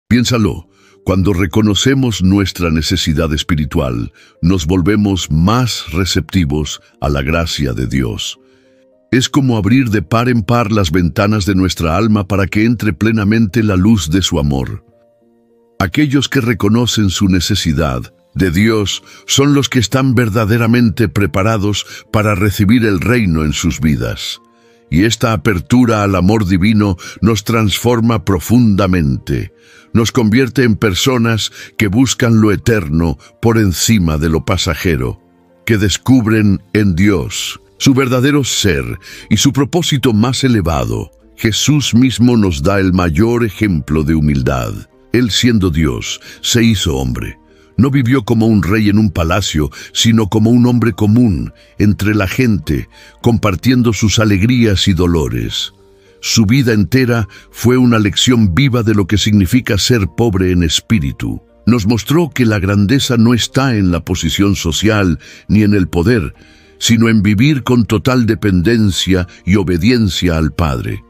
Piénsalo, cuando reconocemos nuestra necesidad espiritual, nos volvemos más receptivos a la gracia de Dios. Es como abrir de par en par las ventanas de nuestra alma para que entre plenamente la luz de su amor. Aquellos que reconocen su necesidad de Dios son los que están verdaderamente preparados para recibir el reino en sus vidas. Y esta apertura al amor divino nos transforma profundamente. Nos convierte en personas que buscan lo eterno por encima de lo pasajero, que descubren en Dios su verdadero ser y su propósito más elevado. Jesús mismo nos da el mayor ejemplo de humildad. Él, siendo Dios, se hizo hombre. No vivió como un rey en un palacio, sino como un hombre común, entre la gente, compartiendo sus alegrías y dolores. Su vida entera fue una lección viva de lo que significa ser pobre en espíritu. Nos mostró que la grandeza no está en la posición social ni en el poder, sino en vivir con total dependencia y obediencia al Padre.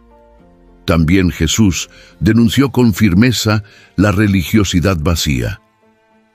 También Jesús denunció con firmeza la religiosidad vacía,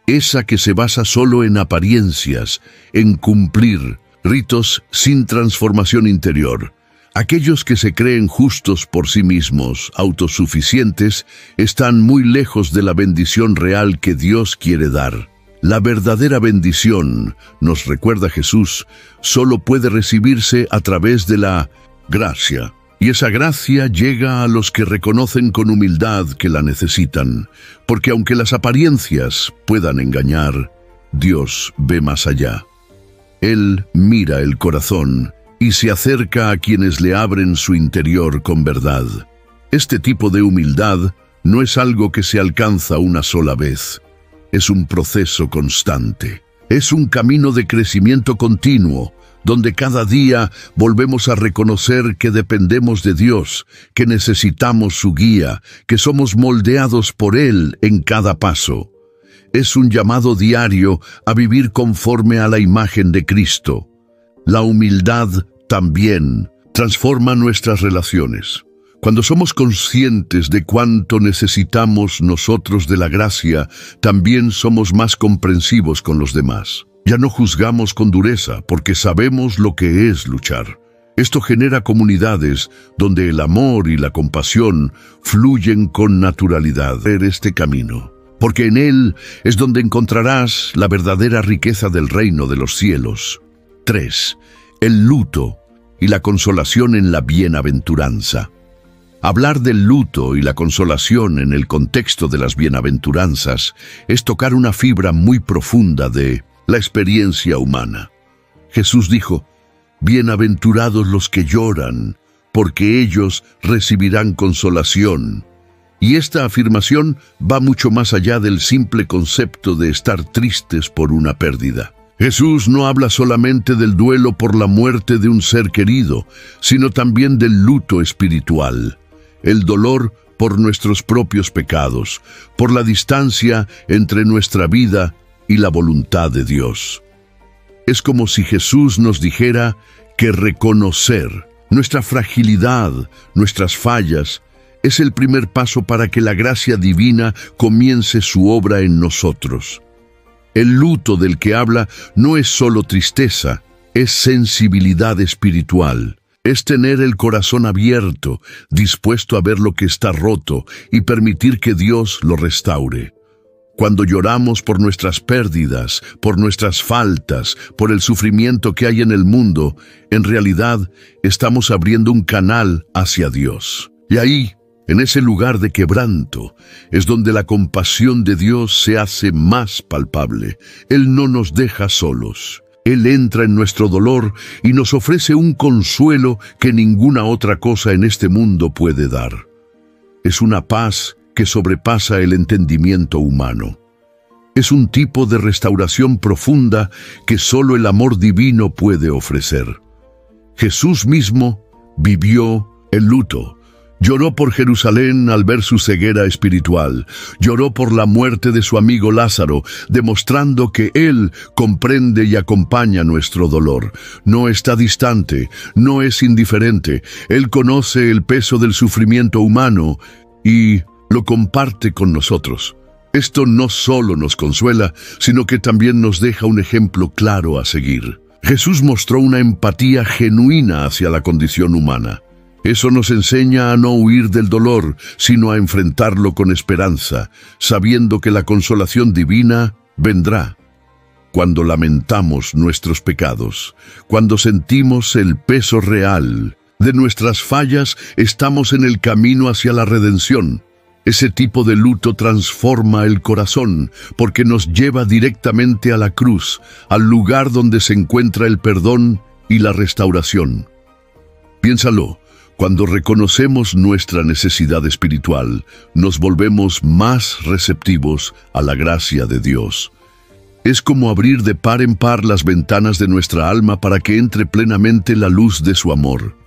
esa que se basa solo en apariencias, en cumplir ritos sin transformación interior. Aquellos que se creen justos por sí mismos, autosuficientes, están muy lejos de la bendición real que Dios quiere dar. La verdadera bendición, nos recuerda Jesús, solo puede recibirse a través de la gracia. Y esa gracia llega a los que reconocen con humildad que la necesitan, porque aunque las apariencias puedan engañar, Dios ve más allá. Él mira el corazón y se acerca a quienes le abren su interior con verdad. Este tipo de humildad no es algo que se alcanza una sola vez. Es un proceso constante. Es un camino de crecimiento continuo, donde cada día volvemos a reconocer que dependemos de Dios, que necesitamos su guía, que somos moldeados por Él en cada paso. Es un llamado diario a vivir conforme a la imagen de Cristo. La humildad también transforma nuestras relaciones. Cuando somos conscientes de cuánto necesitamos nosotros de la gracia, también somos más comprensivos con los demás. Ya no juzgamos con dureza porque sabemos lo que es luchar. Esto genera comunidades donde el amor y la compasión fluyen con naturalidad. Este camino, porque en él es donde encontrarás la verdadera riqueza del reino de los cielos. 3. El luto y la consolación en la bienaventuranza. Hablar del luto y la consolación en el contexto de las bienaventuranzas es tocar una fibra muy profunda de la experiencia humana. Jesús dijo: «Bienaventurados los que lloran, porque ellos recibirán consolación». Y esta afirmación va mucho más allá del simple concepto de estar tristes por una pérdida. Jesús no habla solamente del duelo por la muerte de un ser querido, sino también del luto espiritual, el dolor por nuestros propios pecados, por la distancia entre nuestra vida y la voluntad de Dios. Es como si Jesús nos dijera que reconocer nuestra fragilidad, nuestras fallas, es el primer paso para que la gracia divina comience su obra en nosotros. El luto del que habla no es solo tristeza, es sensibilidad espiritual. Es tener el corazón abierto, dispuesto a ver lo que está roto y permitir que Dios lo restaure. Cuando lloramos por nuestras pérdidas, por nuestras faltas, por el sufrimiento que hay en el mundo, en realidad estamos abriendo un canal hacia Dios. Y ahí, en ese lugar de quebranto, es donde la compasión de Dios se hace más palpable. Él no nos deja solos. Él entra en nuestro dolor y nos ofrece un consuelo que ninguna otra cosa en este mundo puede dar. Es una paz que sobrepasa el entendimiento humano. Es un tipo de restauración profunda que solo el amor divino puede ofrecer. Jesús mismo vivió el luto. Lloró por Jerusalén al ver su ceguera espiritual. Lloró por la muerte de su amigo Lázaro, demostrando que Él comprende y acompaña nuestro dolor. No está distante, no es indiferente. Él conoce el peso del sufrimiento humano y lo comparte con nosotros. Esto no solo nos consuela, sino que también nos deja un ejemplo claro a seguir. Jesús mostró una empatía genuina hacia la condición humana. Eso nos enseña a no huir del dolor, sino a enfrentarlo con esperanza, sabiendo que la consolación divina vendrá. Cuando lamentamos nuestros pecados, cuando sentimos el peso real de nuestras fallas, estamos en el camino hacia la redención. Ese tipo de luto transforma el corazón porque nos lleva directamente a la cruz, al lugar donde se encuentra el perdón y la restauración. Piénsalo, cuando reconocemos nuestra necesidad espiritual, nos volvemos más receptivos a la gracia de Dios. Es como abrir de par en par las ventanas de nuestra alma para que entre plenamente la luz de su amor.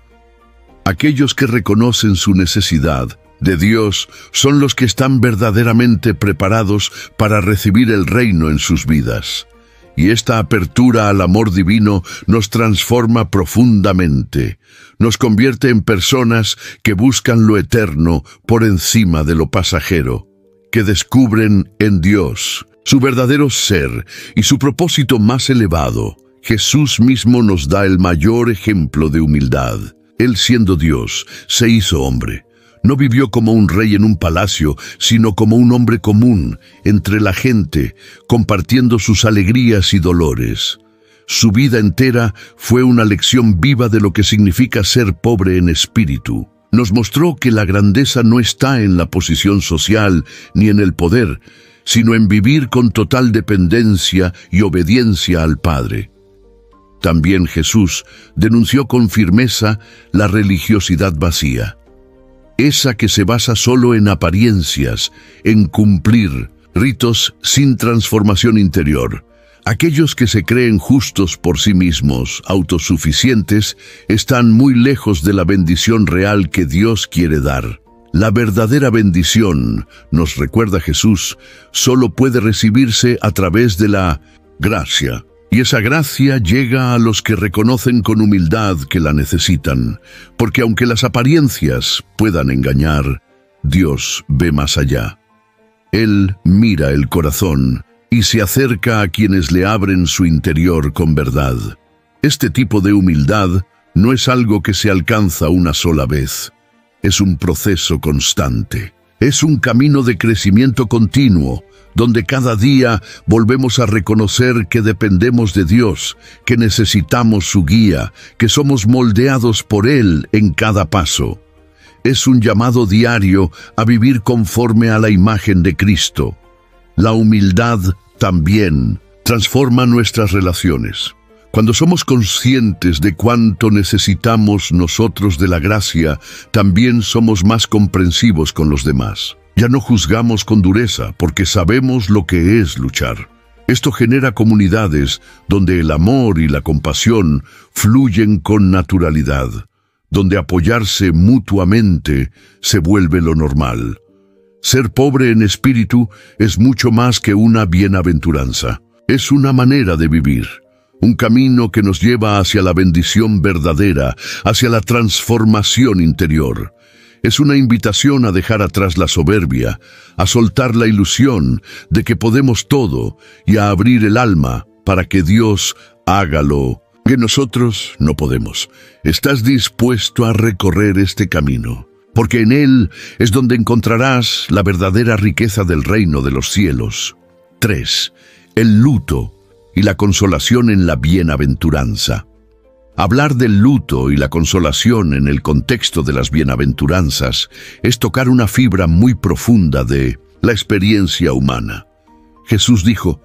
Aquellos que reconocen su necesidad de Dios son los que están verdaderamente preparados para recibir el reino en sus vidas. Y esta apertura al amor divino nos transforma profundamente. Nos convierte en personas que buscan lo eterno por encima de lo pasajero, que descubren en Dios su verdadero ser y su propósito más elevado. Jesús mismo nos da el mayor ejemplo de humildad. Él, siendo Dios, se hizo hombre. No vivió como un rey en un palacio, sino como un hombre común, entre la gente, compartiendo sus alegrías y dolores. Su vida entera fue una lección viva de lo que significa ser pobre en espíritu. Nos mostró que la grandeza no está en la posición social ni en el poder, sino en vivir con total dependencia y obediencia al Padre. También Jesús denunció con firmeza la religiosidad vacía. Esa que se basa solo en apariencias, en cumplir ritos sin transformación interior. Aquellos que se creen justos por sí mismos, autosuficientes, están muy lejos de la bendición real que Dios quiere dar. La verdadera bendición, nos recuerda Jesús, solo puede recibirse a través de la gracia. Y esa gracia llega a los que reconocen con humildad que la necesitan, porque aunque las apariencias puedan engañar, Dios ve más allá. Él mira el corazón y se acerca a quienes le abren su interior con verdad. Este tipo de humildad no es algo que se alcanza una sola vez. Es un proceso constante. Es un camino de crecimiento continuo, donde cada día volvemos a reconocer que dependemos de Dios, que necesitamos su guía, que somos moldeados por Él en cada paso. Es un llamado diario a vivir conforme a la imagen de Cristo. La humildad también transforma nuestras relaciones. Cuando somos conscientes de cuánto necesitamos nosotros de la gracia, también somos más comprensivos con los demás. Ya no juzgamos con dureza porque sabemos lo que es luchar. Esto genera comunidades donde el amor y la compasión fluyen con naturalidad, donde apoyarse mutuamente se vuelve lo normal. Ser pobre en espíritu es mucho más que una bienaventuranza. Es una manera de vivir, un camino que nos lleva hacia la bendición verdadera, hacia la transformación interior. Es una invitación a dejar atrás la soberbia, a soltar la ilusión de que podemos todo y a abrir el alma para que Dios haga lo que nosotros no podemos. ¿Estás dispuesto a recorrer este camino? Porque en él es donde encontrarás la verdadera riqueza del reino de los cielos. 3. El luto y la consolación en la bienaventuranza. Hablar del luto y la consolación en el contexto de las bienaventuranzas es tocar una fibra muy profunda de la experiencia humana. Jesús dijo: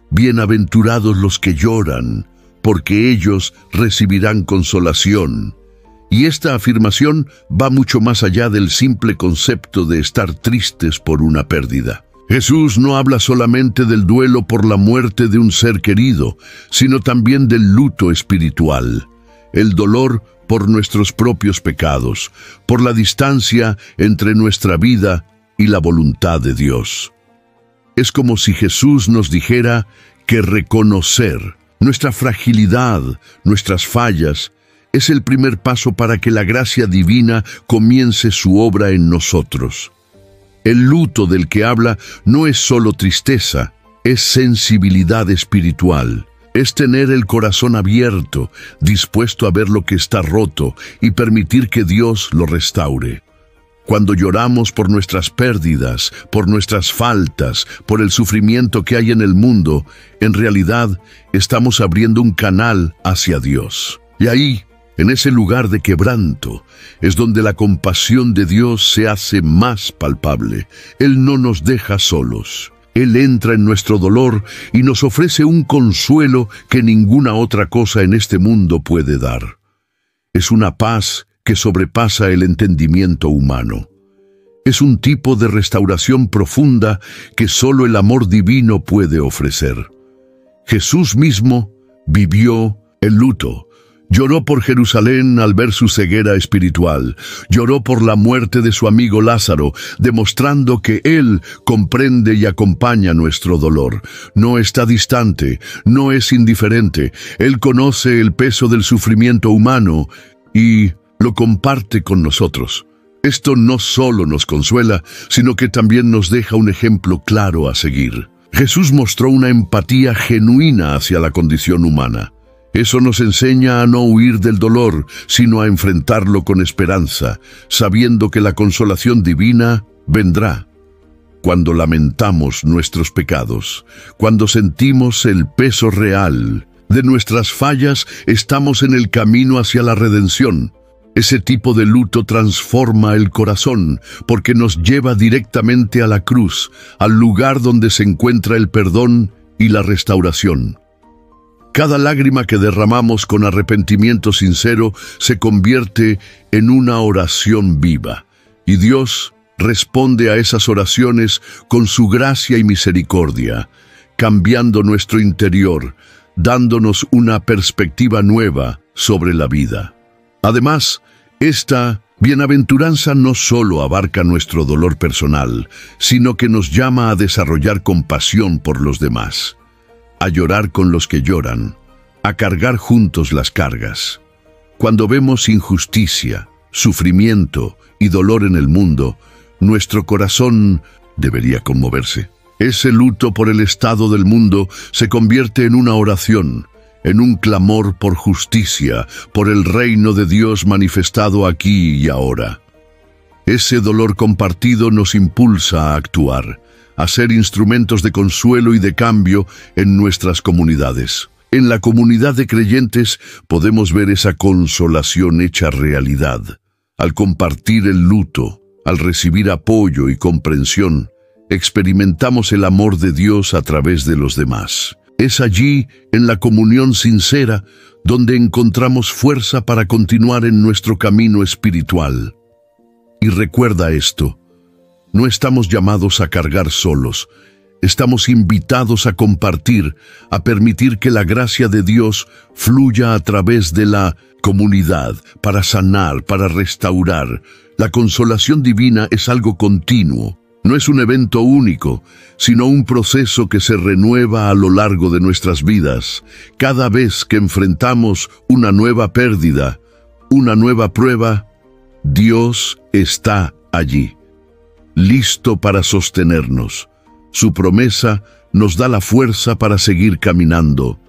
«Bienaventurados los que lloran, porque ellos recibirán consolación». Y esta afirmación va mucho más allá del simple concepto de estar tristes por una pérdida. Jesús no habla solamente del duelo por la muerte de un ser querido, sino también del luto espiritual. El dolor por nuestros propios pecados, por la distancia entre nuestra vida y la voluntad de Dios. Es como si Jesús nos dijera que reconocer nuestra fragilidad, nuestras fallas, es el primer paso para que la gracia divina comience su obra en nosotros. El luto del que habla no es solo tristeza, es sensibilidad espiritual. Es tener el corazón abierto, dispuesto a ver lo que está roto y permitir que Dios lo restaure. Cuando lloramos por nuestras pérdidas, por nuestras faltas, por el sufrimiento que hay en el mundo, en realidad estamos abriendo un canal hacia Dios. Y ahí, en ese lugar de quebranto, es donde la compasión de Dios se hace más palpable. Él no nos deja solos. Él entra en nuestro dolor y nos ofrece un consuelo que ninguna otra cosa en este mundo puede dar. Es una paz que sobrepasa el entendimiento humano. Es un tipo de restauración profunda que solo el amor divino puede ofrecer. Jesús mismo vivió el luto. Lloró por Jerusalén al ver su ceguera espiritual. Lloró por la muerte de su amigo Lázaro, demostrando que Él comprende y acompaña nuestro dolor. No está distante, no es indiferente. Él conoce el peso del sufrimiento humano y lo comparte con nosotros. Esto no solo nos consuela, sino que también nos deja un ejemplo claro a seguir. Jesús mostró una empatía genuina hacia la condición humana. Eso nos enseña a no huir del dolor, sino a enfrentarlo con esperanza, sabiendo que la consolación divina vendrá. Cuando lamentamos nuestros pecados, cuando sentimos el peso real de nuestras fallas, estamos en el camino hacia la redención. Ese tipo de luto transforma el corazón, porque nos lleva directamente a la cruz, al lugar donde se encuentra el perdón y la restauración. Cada lágrima que derramamos con arrepentimiento sincero se convierte en una oración viva, y Dios responde a esas oraciones con su gracia y misericordia, cambiando nuestro interior, dándonos una perspectiva nueva sobre la vida. Además, esta bienaventuranza no solo abarca nuestro dolor personal, sino que nos llama a desarrollar compasión por los demás, a llorar con los que lloran, a cargar juntos las cargas. Cuando vemos injusticia, sufrimiento y dolor en el mundo, nuestro corazón debería conmoverse. Ese luto por el estado del mundo se convierte en una oración, en un clamor por justicia, por el reino de Dios manifestado aquí y ahora. Ese dolor compartido nos impulsa a actuar, a ser instrumentos de consuelo y de cambio en nuestras comunidades. En la comunidad de creyentes podemos ver esa consolación hecha realidad. Al compartir el luto, al recibir apoyo y comprensión, experimentamos el amor de Dios a través de los demás. Es allí, en la comunión sincera, donde encontramos fuerza para continuar en nuestro camino espiritual. Y recuerda esto. No estamos llamados a cargar solos, estamos invitados a compartir, a permitir que la gracia de Dios fluya a través de la comunidad, para sanar, para restaurar. La consolación divina es algo continuo, no es un evento único, sino un proceso que se renueva a lo largo de nuestras vidas. Cada vez que enfrentamos una nueva pérdida, una nueva prueba, Dios está allí, listo para sostenernos. Su promesa nos da la fuerza para seguir caminando,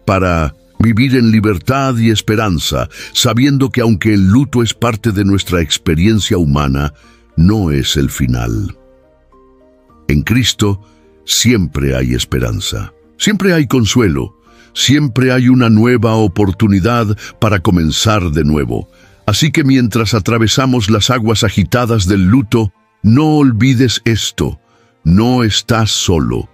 para vivir en libertad y esperanza, sabiendo que aunque el luto es parte de nuestra experiencia humana, no es el final. En Cristo siempre hay esperanza, siempre hay consuelo, siempre hay una nueva oportunidad para comenzar de nuevo. Así que mientras atravesamos las aguas agitadas del luto, no olvides esto, no estás solo.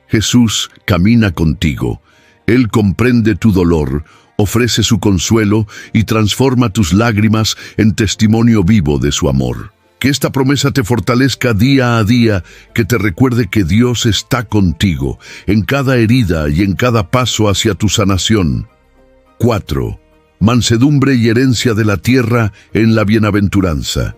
Jesús camina contigo. Él comprende tu dolor, ofrece su consuelo y transforma tus lágrimas en testimonio vivo de su amor. Que esta promesa te fortalezca día a día, que te recuerde que Dios está contigo, en cada herida y en cada paso hacia tu sanación. 4. Mansedumbre y herencia de la tierra en la bienaventuranza.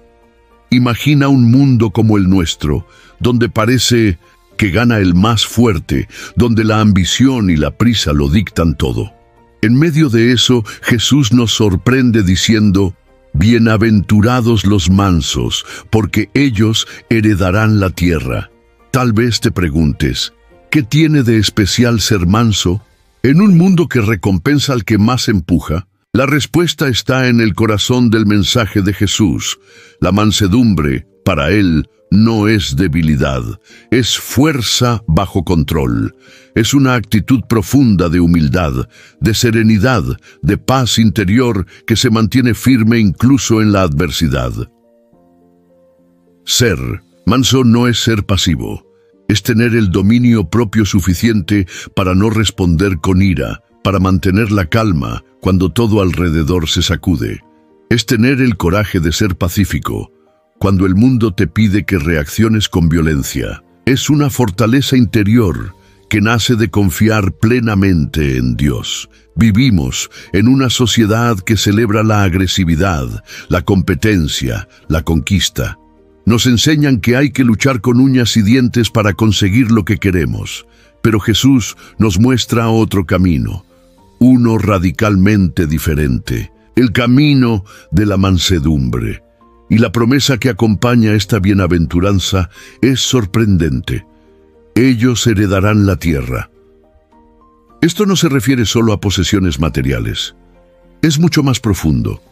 Imagina un mundo como el nuestro, donde parece que gana el más fuerte, donde la ambición y la prisa lo dictan todo. En medio de eso, Jesús nos sorprende diciendo: Bienaventurados los mansos, porque ellos heredarán la tierra. Tal vez te preguntes, ¿qué tiene de especial ser manso? En un mundo que recompensa al que más empuja, la respuesta está en el corazón del mensaje de Jesús. La mansedumbre, para él, no es debilidad, es fuerza bajo control. Es una actitud profunda de humildad, de serenidad, de paz interior que se mantiene firme incluso en la adversidad. Ser manso no es ser pasivo, es tener el dominio propio suficiente para no responder con ira, para mantener la calma cuando todo alrededor se sacude. Es tener el coraje de ser pacífico cuando el mundo te pide que reacciones con violencia. Es una fortaleza interior que nace de confiar plenamente en Dios. Vivimos en una sociedad que celebra la agresividad, la competencia, la conquista. Nos enseñan que hay que luchar con uñas y dientes para conseguir lo que queremos. Pero Jesús nos muestra otro camino, uno radicalmente diferente, el camino de la mansedumbre. Y la promesa que acompaña esta bienaventuranza es sorprendente. Ellos heredarán la tierra. Esto no se refiere solo a posesiones materiales. Es mucho más profundo.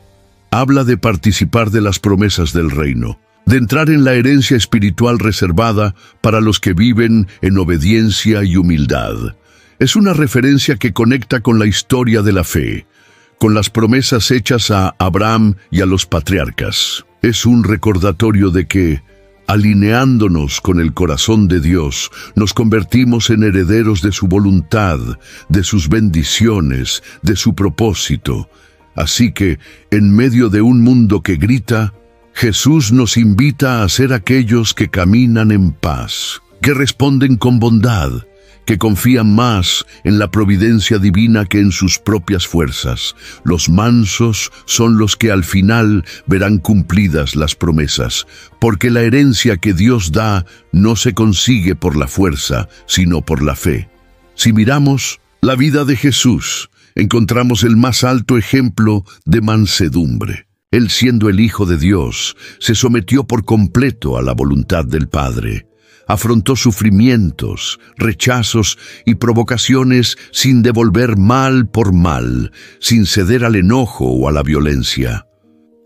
Habla de participar de las promesas del reino, de entrar en la herencia espiritual reservada para los que viven en obediencia y humildad. Es una referencia que conecta con la historia de la fe, con las promesas hechas a Abraham y a los patriarcas. Es un recordatorio de que, alineándonos con el corazón de Dios, nos convertimos en herederos de su voluntad, de sus bendiciones, de su propósito. Así que, en medio de un mundo que grita, Jesús nos invita a ser aquellos que caminan en paz, que responden con bondad, que confían más en la providencia divina que en sus propias fuerzas. Los mansos son los que al final verán cumplidas las promesas, porque la herencia que Dios da no se consigue por la fuerza, sino por la fe. Si miramos la vida de Jesús, encontramos el más alto ejemplo de mansedumbre. Él, siendo el Hijo de Dios, se sometió por completo a la voluntad del Padre. Afrontó sufrimientos, rechazos y provocaciones sin devolver mal por mal, sin ceder al enojo o a la violencia.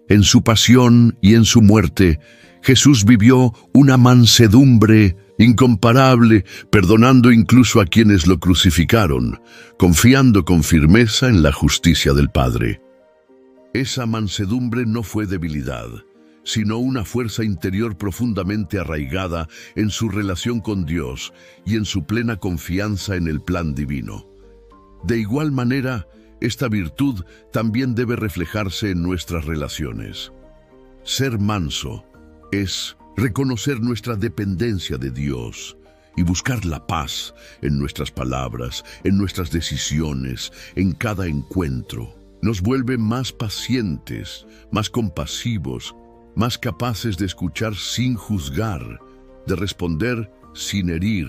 En su pasión y en su muerte, Jesús vivió una mansedumbre incomparable, perdonando incluso a quienes lo crucificaron, confiando con firmeza en la justicia del Padre. Esa mansedumbre no fue debilidad, sino una fuerza interior profundamente arraigada en su relación con Dios y en su plena confianza en el plan divino. De igual manera, esta virtud también debe reflejarse en nuestras relaciones. Ser manso es reconocer nuestra dependencia de Dios y buscar la paz en nuestras palabras, en nuestras decisiones, en cada encuentro. Nos vuelve más pacientes, más compasivos, más capaces de escuchar sin juzgar, de responder sin herir.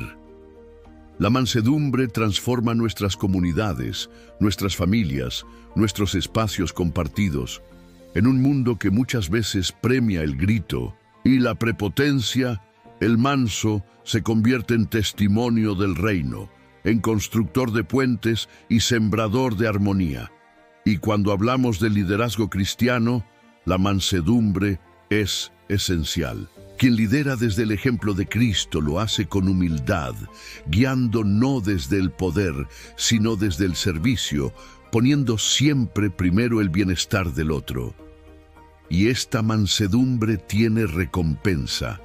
La mansedumbre transforma nuestras comunidades, nuestras familias, nuestros espacios compartidos. En un mundo que muchas veces premia el grito y la prepotencia, el manso se convierte en testimonio del reino, en constructor de puentes y sembrador de armonía. Y cuando hablamos de liderazgo cristiano, la mansedumbre es esencial. Quien lidera desde el ejemplo de Cristo lo hace con humildad, guiando no desde el poder, sino desde el servicio, poniendo siempre primero el bienestar del otro. Y esta mansedumbre tiene recompensa.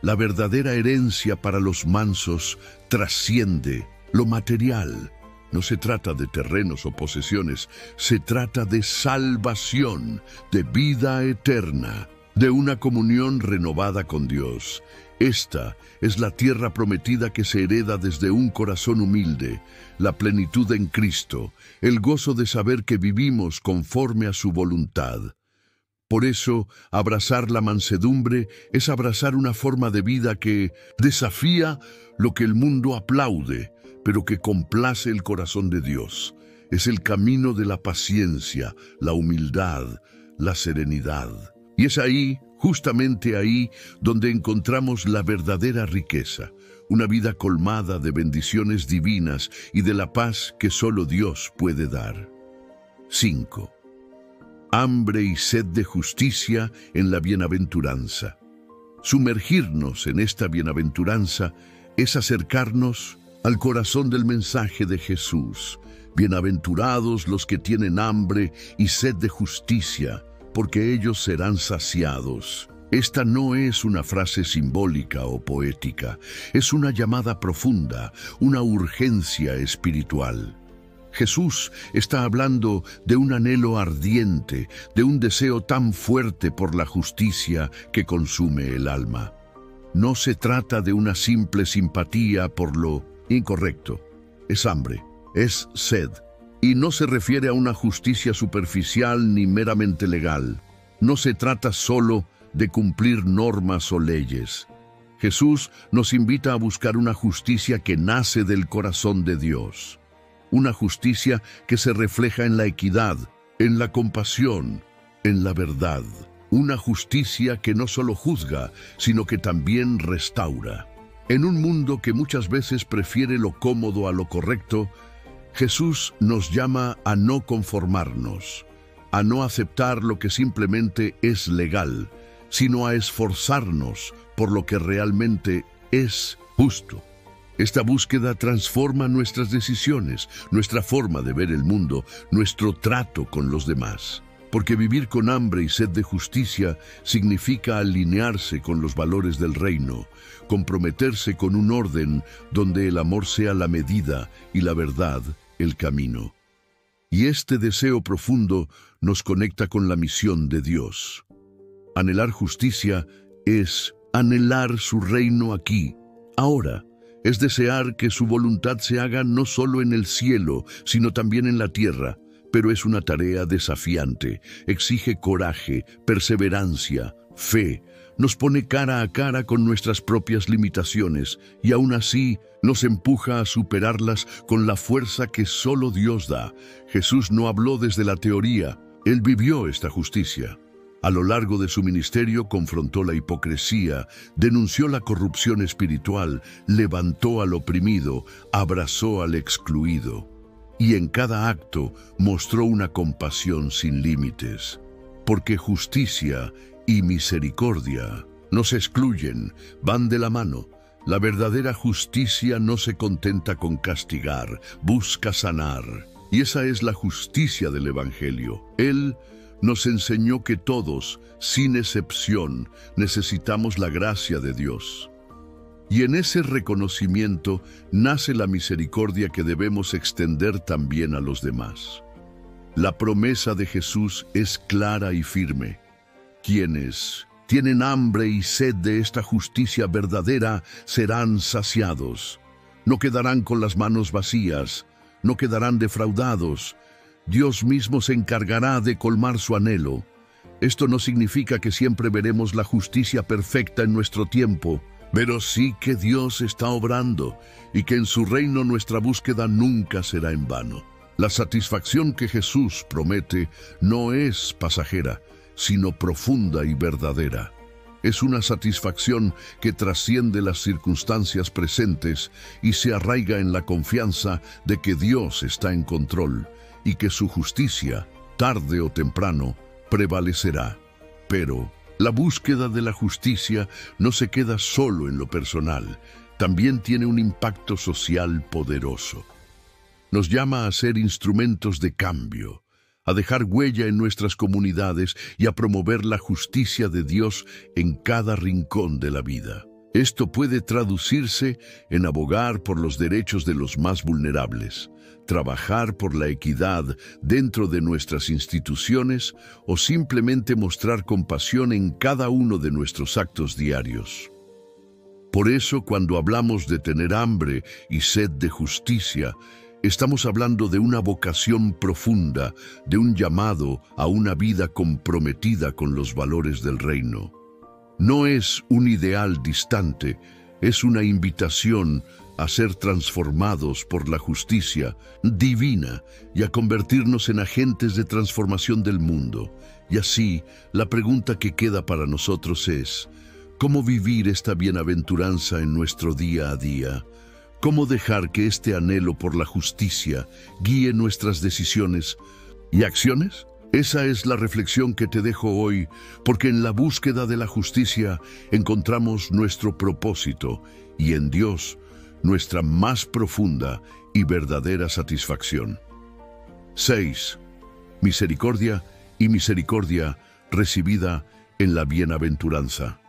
La verdadera herencia para los mansos trasciende lo material. No se trata de terrenos o posesiones, se trata de salvación, de vida eterna, de una comunión renovada con Dios. Esta es la tierra prometida que se hereda desde un corazón humilde, la plenitud en Cristo, el gozo de saber que vivimos conforme a su voluntad. Por eso, abrazar la mansedumbre es abrazar una forma de vida que desafía lo que el mundo aplaude, pero que complace el corazón de Dios. Es el camino de la paciencia, la humildad, la serenidad. Y es ahí, justamente ahí, donde encontramos la verdadera riqueza, una vida colmada de bendiciones divinas y de la paz que solo Dios puede dar. 5. Hambre y sed de justicia en la bienaventuranza. Sumergirnos en esta bienaventuranza es acercarnos al corazón del mensaje de Jesús. Bienaventurados los que tienen hambre y sed de justicia, porque ellos serán saciados. Esta no es una frase simbólica o poética, es una llamada profunda, una urgencia espiritual. Jesús está hablando de un anhelo ardiente, de un deseo tan fuerte por la justicia que consume el alma. No se trata de una simple simpatía por lo incorrecto. Es hambre, es sed, y no se refiere a una justicia superficial ni meramente legal. No se trata solo de cumplir normas o leyes. Jesús nos invita a buscar una justicia que nace del corazón de Dios. Una justicia que se refleja en la equidad, en la compasión, en la verdad. Una justicia que no solo juzga, sino que también restaura. En un mundo que muchas veces prefiere lo cómodo a lo correcto, Jesús nos llama a no conformarnos, a no aceptar lo que simplemente es legal, sino a esforzarnos por lo que realmente es justo. Esta búsqueda transforma nuestras decisiones, nuestra forma de ver el mundo, nuestro trato con los demás. Porque vivir con hambre y sed de justicia significa alinearse con los valores del reino, comprometerse con un orden donde el amor sea la medida y la verdad el camino. Y este deseo profundo nos conecta con la misión de Dios. Anhelar justicia es anhelar su reino aquí, ahora. Es desear que su voluntad se haga no solo en el cielo, sino también en la tierra. Pero es una tarea desafiante, exige coraje, perseverancia, fe, nos pone cara a cara con nuestras propias limitaciones y aún así nos empuja a superarlas con la fuerza que solo Dios da. Jesús no habló desde la teoría, Él vivió esta justicia. A lo largo de su ministerio confrontó la hipocresía, denunció la corrupción espiritual, levantó al oprimido, abrazó al excluido. Y en cada acto mostró una compasión sin límites. Porque justicia y misericordia no se excluyen, van de la mano. La verdadera justicia no se contenta con castigar, busca sanar. Y esa es la justicia del Evangelio. Él nos enseñó que todos, sin excepción, necesitamos la gracia de Dios. Y en ese reconocimiento nace la misericordia que debemos extender también a los demás. La promesa de Jesús es clara y firme. Quienes tienen hambre y sed de esta justicia verdadera serán saciados. No quedarán con las manos vacías, no quedarán defraudados. Dios mismo se encargará de colmar su anhelo. Esto no significa que siempre veremos la justicia perfecta en nuestro tiempo, pero sí que Dios está obrando y que en su reino nuestra búsqueda nunca será en vano. La satisfacción que Jesús promete no es pasajera, sino profunda y verdadera. Es una satisfacción que trasciende las circunstancias presentes y se arraiga en la confianza de que Dios está en control y que su justicia, tarde o temprano, prevalecerá. Pero la búsqueda de la justicia no se queda solo en lo personal, también tiene un impacto social poderoso. Nos llama a ser instrumentos de cambio, a dejar huella en nuestras comunidades y a promover la justicia de Dios en cada rincón de la vida. Esto puede traducirse en abogar por los derechos de los más vulnerables, trabajar por la equidad dentro de nuestras instituciones o simplemente mostrar compasión en cada uno de nuestros actos diarios. Por eso, cuando hablamos de tener hambre y sed de justicia, estamos hablando de una vocación profunda, de un llamado a una vida comprometida con los valores del reino. No es un ideal distante, es una invitación a ser transformados por la justicia divina y a convertirnos en agentes de transformación del mundo. Y así, la pregunta que queda para nosotros es: ¿cómo vivir esta bienaventuranza en nuestro día a día? ¿Cómo dejar que este anhelo por la justicia guíe nuestras decisiones y acciones? Esa es la reflexión que te dejo hoy, porque en la búsqueda de la justicia encontramos nuestro propósito y en Dios nuestra más profunda y verdadera satisfacción. 6. Misericordia y misericordia recibida en la bienaventuranza.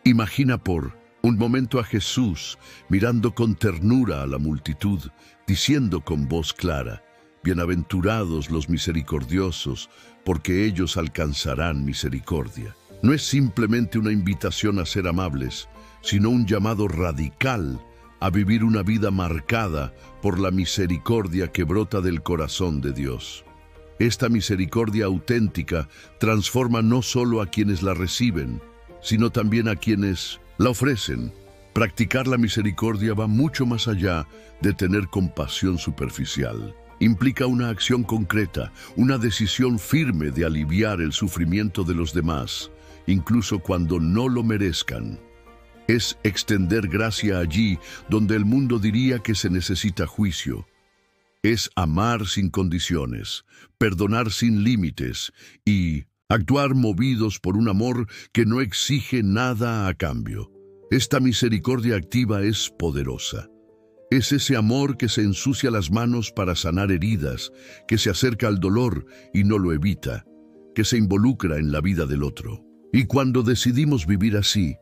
Imagina por un momento a Jesús mirando con ternura a la multitud, diciendo con voz clara: bienaventurados los misericordiosos, porque ellos alcanzarán misericordia. No es simplemente una invitación a ser amables, sino un llamado radical a vivir una vida marcada por la misericordia que brota del corazón de Dios. Esta misericordia auténtica transforma no solo a quienes la reciben, sino también a quienes la ofrecen. Practicar la misericordia va mucho más allá de tener compasión superficial. Implica una acción concreta, una decisión firme de aliviar el sufrimiento de los demás, incluso cuando no lo merezcan. Es extender gracia allí donde el mundo diría que se necesita juicio. Es amar sin condiciones, perdonar sin límites y actuar movidos por un amor que no exige nada a cambio. Esta misericordia activa es poderosa. Es ese amor que se ensucia las manos para sanar heridas, que se acerca al dolor y no lo evita, que se involucra en la vida del otro. Y cuando decidimos vivir así,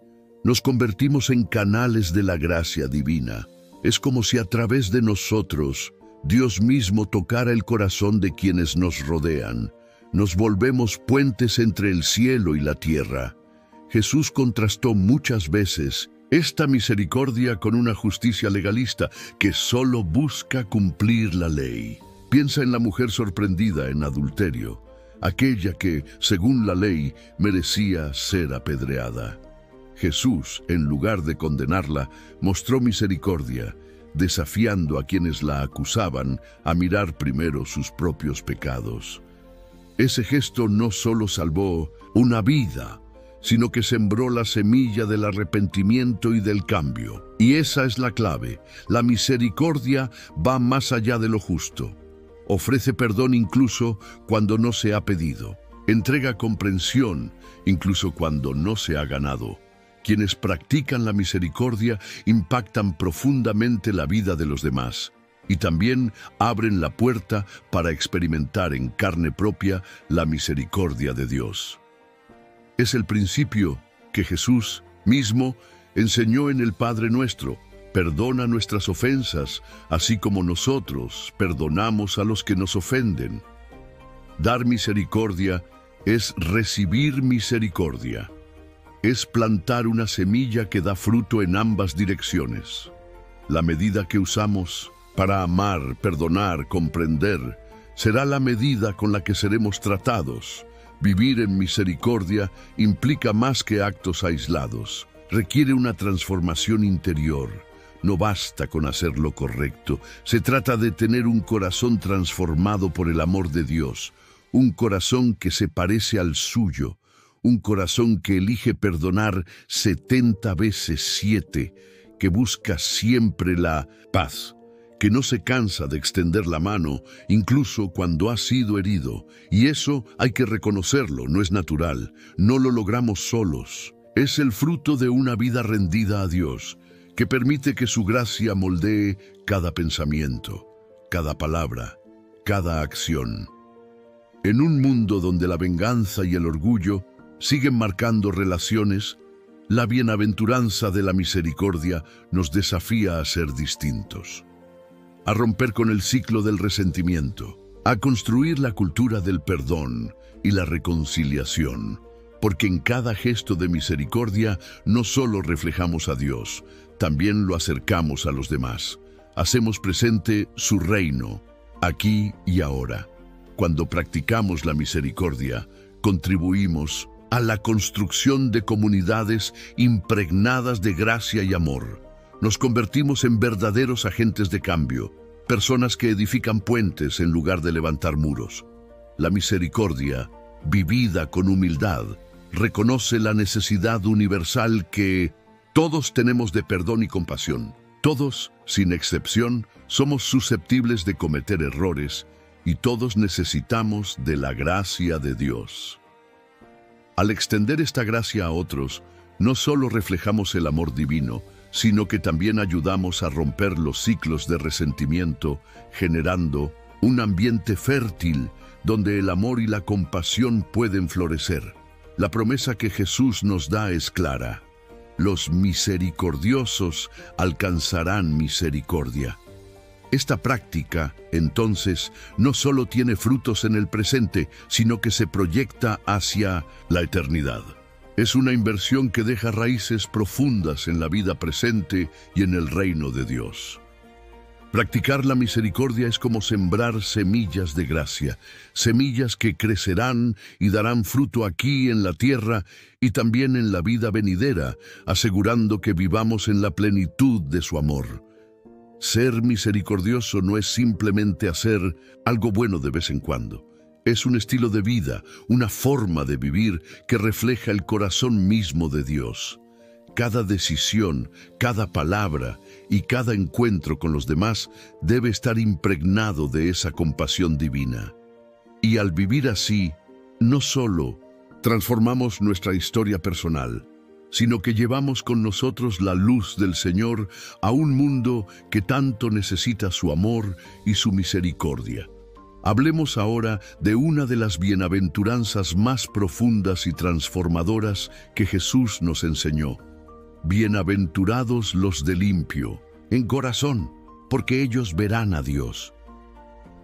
nos convertimos en canales de la gracia divina. Es como si a través de nosotros, Dios mismo tocara el corazón de quienes nos rodean. Nos volvemos puentes entre el cielo y la tierra. Jesús contrastó muchas veces esta misericordia con una justicia legalista que solo busca cumplir la ley. Piensa en la mujer sorprendida en adulterio, aquella que, según la ley, merecía ser apedreada. Jesús, en lugar de condenarla, mostró misericordia, desafiando a quienes la acusaban a mirar primero sus propios pecados. Ese gesto no solo salvó una vida, sino que sembró la semilla del arrepentimiento y del cambio. Y esa es la clave. La misericordia va más allá de lo justo. Ofrece perdón incluso cuando no se ha pedido. Entrega comprensión incluso cuando no se ha ganado. Quienes practican la misericordia impactan profundamente la vida de los demás y también abren la puerta para experimentar en carne propia la misericordia de Dios. Es el principio que Jesús mismo enseñó en el Padre Nuestro. Perdona nuestras ofensas, así como nosotros perdonamos a los que nos ofenden. Dar misericordia es recibir misericordia. Es plantar una semilla que da fruto en ambas direcciones. La medida que usamos para amar, perdonar, comprender, será la medida con la que seremos tratados. Vivir en misericordia implica más que actos aislados. Requiere una transformación interior. No basta con hacer lo correcto. Se trata de tener un corazón transformado por el amor de Dios. Un corazón que se parece al suyo. Un corazón que elige perdonar 70 veces 7, que busca siempre la paz, que no se cansa de extender la mano, incluso cuando ha sido herido. Y eso hay que reconocerlo, no es natural, no lo logramos solos. Es el fruto de una vida rendida a Dios, que permite que su gracia moldee cada pensamiento, cada palabra, cada acción. En un mundo donde la venganza y el orgullo siguen marcando relaciones, la bienaventuranza de la misericordia nos desafía a ser distintos, a romper con el ciclo del resentimiento, a construir la cultura del perdón y la reconciliación, porque en cada gesto de misericordia no solo reflejamos a Dios, también lo acercamos a los demás. Hacemos presente su reino, aquí y ahora. Cuando practicamos la misericordia, contribuimos a la construcción de comunidades impregnadas de gracia y amor, Nos convertimos en verdaderos agentes de cambio, personas que edifican puentes en lugar de levantar muros. La misericordia, vivida con humildad, reconoce la necesidad universal que todos tenemos de perdón y compasión. Todos, sin excepción, somos susceptibles de cometer errores y todos necesitamos de la gracia de Dios. Al extender esta gracia a otros, no solo reflejamos el amor divino, sino que también ayudamos a romper los ciclos de resentimiento, generando un ambiente fértil donde el amor y la compasión pueden florecer. La promesa que Jesús nos da es clara: los misericordiosos alcanzarán misericordia. Esta práctica, entonces, no solo tiene frutos en el presente, sino que se proyecta hacia la eternidad. Es una inversión que deja raíces profundas en la vida presente y en el reino de Dios. Practicar la misericordia es como sembrar semillas de gracia, semillas que crecerán y darán fruto aquí en la tierra y también en la vida venidera, asegurando que vivamos en la plenitud de su amor. Ser misericordioso no es simplemente hacer algo bueno de vez en cuando. Es un estilo de vida, una forma de vivir que refleja el corazón mismo de Dios. Cada decisión, cada palabra y cada encuentro con los demás debe estar impregnado de esa compasión divina. Y al vivir así, no solo transformamos nuestra historia personal, sino que llevamos con nosotros la luz del Señor a un mundo que tanto necesita su amor y su misericordia. Hablemos ahora de una de las bienaventuranzas más profundas y transformadoras que Jesús nos enseñó. Bienaventurados los de limpio, en corazón, porque ellos verán a Dios.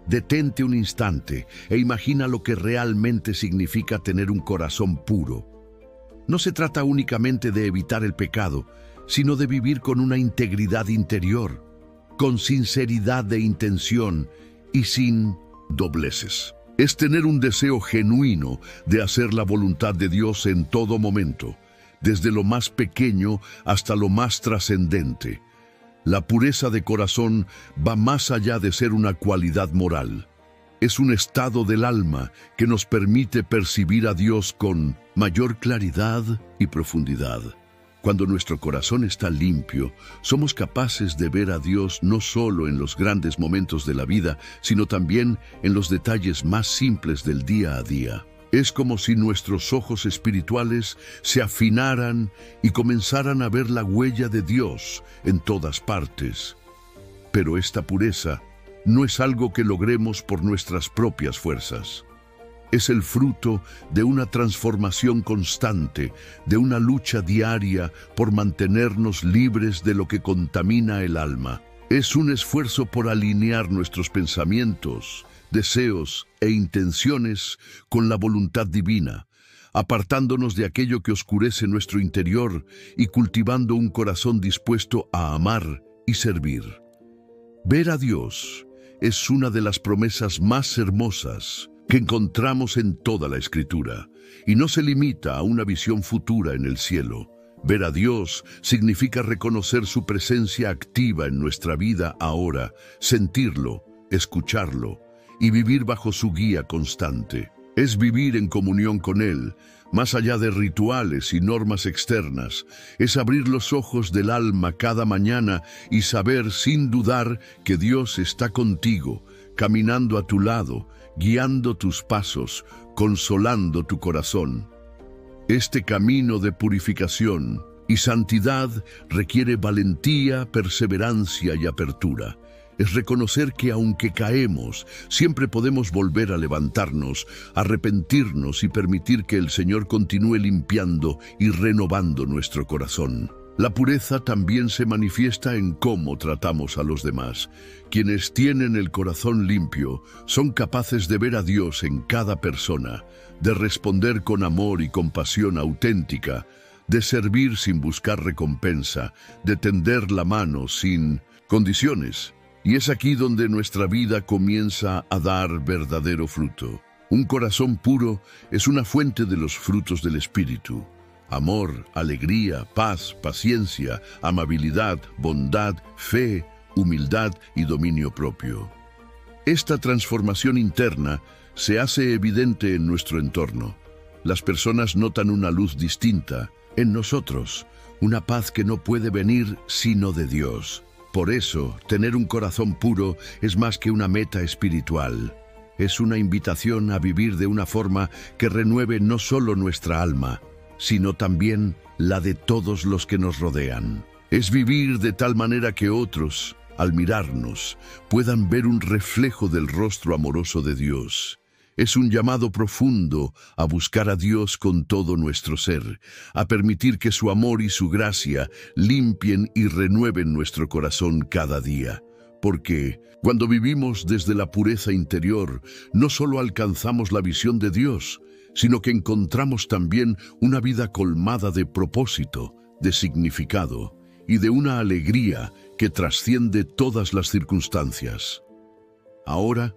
Detente un instante e imagina lo que realmente significa tener un corazón puro. No se trata únicamente de evitar el pecado, sino de vivir con una integridad interior, con sinceridad de intención y sin dobleces. Es tener un deseo genuino de hacer la voluntad de Dios en todo momento, desde lo más pequeño hasta lo más trascendente. La pureza de corazón va más allá de ser una cualidad moral. Es un estado del alma que nos permite percibir a Dios con mayor claridad y profundidad. Cuando nuestro corazón está limpio, somos capaces de ver a Dios no solo en los grandes momentos de la vida, sino también en los detalles más simples del día a día. Es como si nuestros ojos espirituales se afinaran y comenzaran a ver la huella de Dios en todas partes. Pero esta pureza no es algo que logremos por nuestras propias fuerzas. Es el fruto de una transformación constante, de una lucha diaria por mantenernos libres de lo que contamina el alma. Es un esfuerzo por alinear nuestros pensamientos, deseos e intenciones con la voluntad divina, apartándonos de aquello que oscurece nuestro interior y cultivando un corazón dispuesto a amar y servir. Ver a Dios es una de las promesas más hermosas que encontramos en toda la Escritura, y no se limita a una visión futura en el cielo. Ver a Dios significa reconocer su presencia activa en nuestra vida ahora, sentirlo, escucharlo y vivir bajo su guía constante. Es vivir en comunión con Él, más allá de rituales y normas externas. Es abrir los ojos del alma cada mañana y saber sin dudar que Dios está contigo, caminando a tu lado, guiando tus pasos, consolando tu corazón. Este camino de purificación y santidad requiere valentía, perseverancia y apertura. Es reconocer que aunque caemos, siempre podemos volver a levantarnos, arrepentirnos y permitir que el Señor continúe limpiando y renovando nuestro corazón. La pureza también se manifiesta en cómo tratamos a los demás. Quienes tienen el corazón limpio son capaces de ver a Dios en cada persona, de responder con amor y compasión auténtica, de servir sin buscar recompensa, de tender la mano sin condiciones. Y es aquí donde nuestra vida comienza a dar verdadero fruto. Un corazón puro es una fuente de los frutos del Espíritu: amor, alegría, paz, paciencia, amabilidad, bondad, fe, humildad y dominio propio. Esta transformación interna se hace evidente en nuestro entorno. Las personas notan una luz distinta en nosotros, una paz que no puede venir sino de Dios. Por eso, tener un corazón puro es más que una meta espiritual. Es una invitación a vivir de una forma que renueve no solo nuestra alma, sino también la de todos los que nos rodean. Es vivir de tal manera que otros, al mirarnos, puedan ver un reflejo del rostro amoroso de Dios. Es un llamado profundo a buscar a Dios con todo nuestro ser, a permitir que su amor y su gracia limpien y renueven nuestro corazón cada día. Porque cuando vivimos desde la pureza interior, no solo alcanzamos la visión de Dios, sino que encontramos también una vida colmada de propósito, de significado y de una alegría que trasciende todas las circunstancias. Ahora,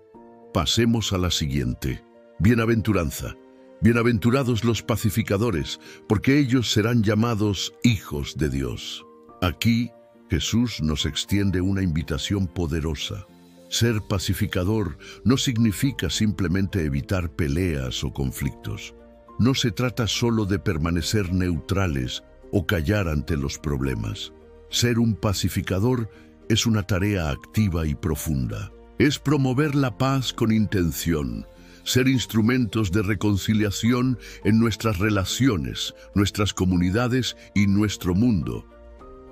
pasemos a la siguiente. Bienaventuranza. Bienaventurados los pacificadores, porque ellos serán llamados hijos de Dios. Aquí, Jesús nos extiende una invitación poderosa. Ser pacificador no significa simplemente evitar peleas o conflictos. No se trata solo de permanecer neutrales o callar ante los problemas. Ser un pacificador es una tarea activa y profunda. Es promover la paz con intención, ser instrumentos de reconciliación en nuestras relaciones, nuestras comunidades y nuestro mundo.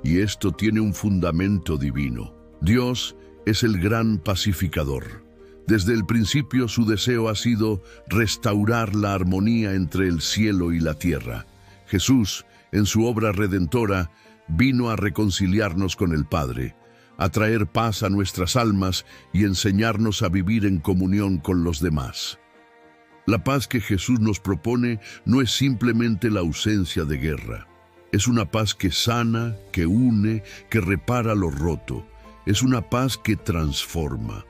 Y esto tiene un fundamento divino. Dios es el gran pacificador. Desde el principio su deseo ha sido restaurar la armonía entre el cielo y la tierra. Jesús, en su obra redentora, vino a reconciliarnos con el Padre, a traer paz a nuestras almas y enseñarnos a vivir en comunión con los demás. La paz que Jesús nos propone no es simplemente la ausencia de guerra. Es una paz que sana, que une, que repara lo roto. Es una paz que transforma.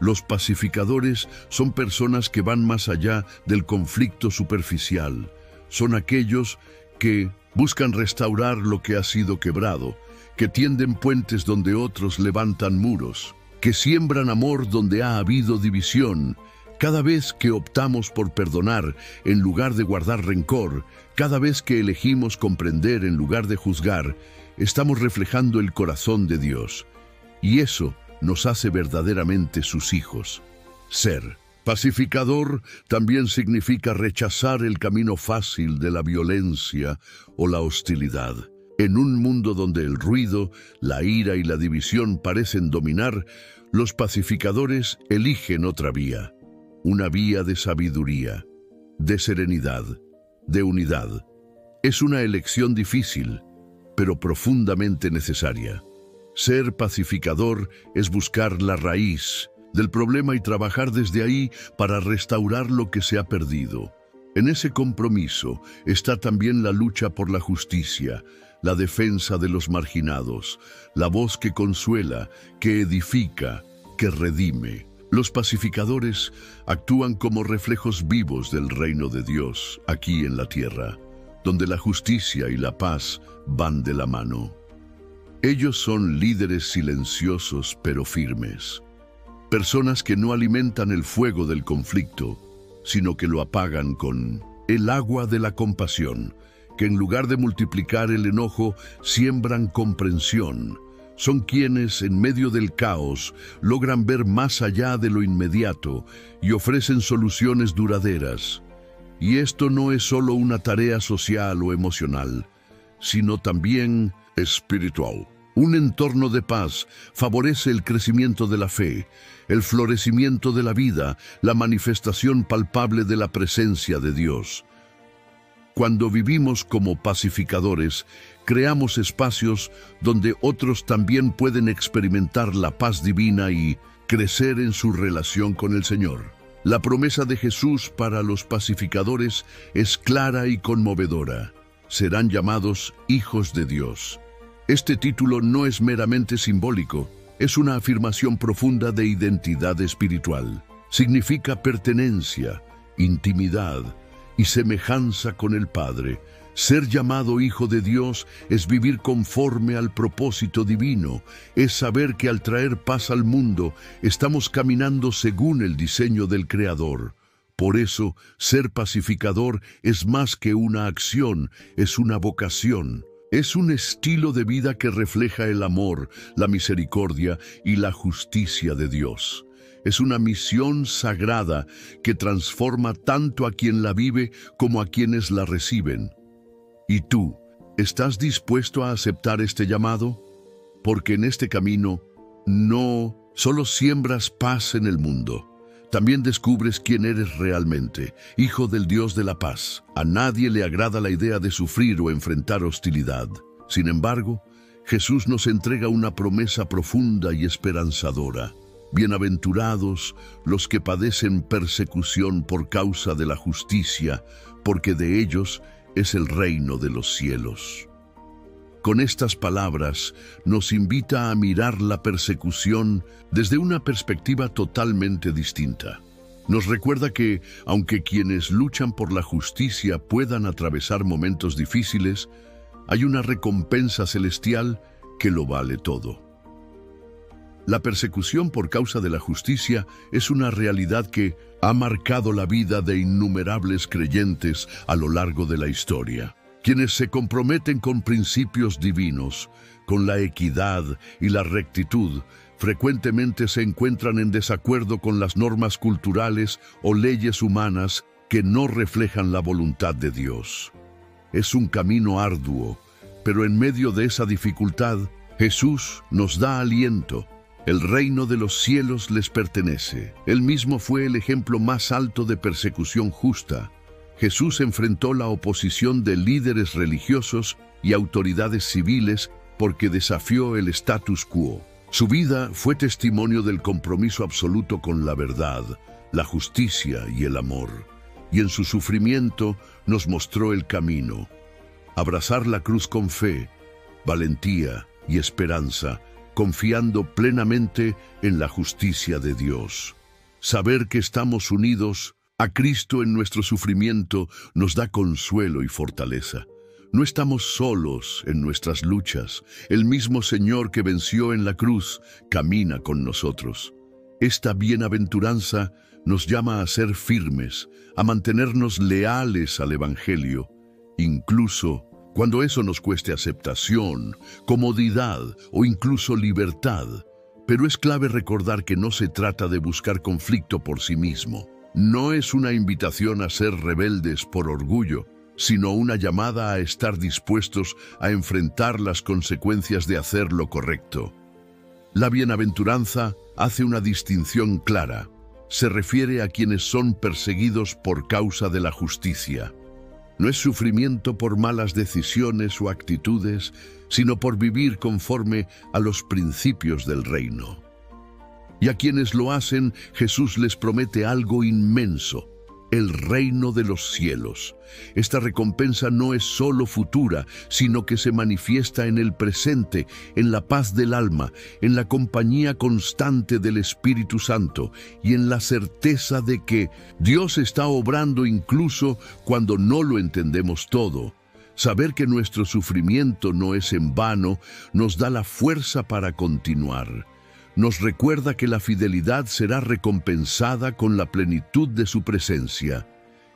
Los pacificadores son personas que van más allá del conflicto superficial. Son aquellos que buscan restaurar lo que ha sido quebrado, que tienden puentes donde otros levantan muros, que siembran amor donde ha habido división. Cada vez que optamos por perdonar en lugar de guardar rencor, cada vez que elegimos comprender en lugar de juzgar, estamos reflejando el corazón de Dios. Y eso nos hace verdaderamente sus hijos. Ser pacificador también significa rechazar el camino fácil de la violencia o la hostilidad. En un mundo donde el ruido, la ira y la división parecen dominar, los pacificadores eligen otra vía. Una vía de sabiduría, de serenidad, de unidad. Es una elección difícil, pero profundamente necesaria. Ser pacificador es buscar la raíz del problema y trabajar desde ahí para restaurar lo que se ha perdido. En ese compromiso está también la lucha por la justicia, la defensa de los marginados, la voz que consuela, que edifica, que redime. Los pacificadores actúan como reflejos vivos del reino de Dios aquí en la tierra, donde la justicia y la paz van de la mano. Ellos son líderes silenciosos pero firmes, personas que no alimentan el fuego del conflicto, sino que lo apagan con el agua de la compasión, que en lugar de multiplicar el enojo, siembran comprensión. Son quienes, en medio del caos, logran ver más allá de lo inmediato y ofrecen soluciones duraderas. Y esto no es solo una tarea social o emocional, sino también espiritual. Un entorno de paz favorece el crecimiento de la fe, el florecimiento de la vida, la manifestación palpable de la presencia de Dios. Cuando vivimos como pacificadores, creamos espacios donde otros también pueden experimentar la paz divina y crecer en su relación con el Señor. La promesa de Jesús para los pacificadores es clara y conmovedora. Serán llamados hijos de Dios. Este título no es meramente simbólico, es una afirmación profunda de identidad espiritual. Significa pertenencia, intimidad y semejanza con el Padre. Ser llamado hijo de Dios es vivir conforme al propósito divino, es saber que al traer paz al mundo estamos caminando según el diseño del Creador. Por eso, ser pacificador es más que una acción, es una vocación. Es un estilo de vida que refleja el amor, la misericordia y la justicia de Dios. Es una misión sagrada que transforma tanto a quien la vive como a quienes la reciben. ¿Y tú, estás dispuesto a aceptar este llamado? Porque en este camino no solo siembras paz en el mundo, también descubres quién eres realmente, hijo del Dios de la paz. A nadie le agrada la idea de sufrir o enfrentar hostilidad. Sin embargo, Jesús nos entrega una promesa profunda y esperanzadora. Bienaventurados los que padecen persecución por causa de la justicia, porque de ellos es el reino de los cielos. Con estas palabras nos invita a mirar la persecución desde una perspectiva totalmente distinta. Nos recuerda que, aunque quienes luchan por la justicia puedan atravesar momentos difíciles, hay una recompensa celestial que lo vale todo. La persecución por causa de la justicia es una realidad que ha marcado la vida de innumerables creyentes a lo largo de la historia. Quienes se comprometen con principios divinos, con la equidad y la rectitud, frecuentemente se encuentran en desacuerdo con las normas culturales o leyes humanas que no reflejan la voluntad de Dios. Es un camino arduo, pero en medio de esa dificultad, Jesús nos da aliento. El reino de los cielos les pertenece. Él mismo fue el ejemplo más alto de persecución justa. Jesús enfrentó la oposición de líderes religiosos y autoridades civiles porque desafió el status quo. Su vida fue testimonio del compromiso absoluto con la verdad, la justicia y el amor. Y en su sufrimiento nos mostró el camino. Abrazar la cruz con fe, valentía y esperanza, confiando plenamente en la justicia de Dios. Saber que estamos unidos a Cristo en nuestro sufrimiento nos da consuelo y fortaleza. No estamos solos en nuestras luchas. El mismo Señor que venció en la cruz camina con nosotros. Esta bienaventuranza nos llama a ser firmes, a mantenernos leales al Evangelio, incluso cuando eso nos cueste aceptación, comodidad o incluso libertad. Pero es clave recordar que no se trata de buscar conflicto por sí mismo. No es una invitación a ser rebeldes por orgullo, sino una llamada a estar dispuestos a enfrentar las consecuencias de hacer lo correcto. La bienaventuranza hace una distinción clara. Se refiere a quienes son perseguidos por causa de la justicia. No es sufrimiento por malas decisiones o actitudes, sino por vivir conforme a los principios del reino. Y a quienes lo hacen, Jesús les promete algo inmenso: el reino de los cielos. Esta recompensa no es solo futura, sino que se manifiesta en el presente, en la paz del alma, en la compañía constante del Espíritu Santo y en la certeza de que Dios está obrando incluso cuando no lo entendemos todo. Saber que nuestro sufrimiento no es en vano nos da la fuerza para continuar. Nos recuerda que la fidelidad será recompensada con la plenitud de su presencia.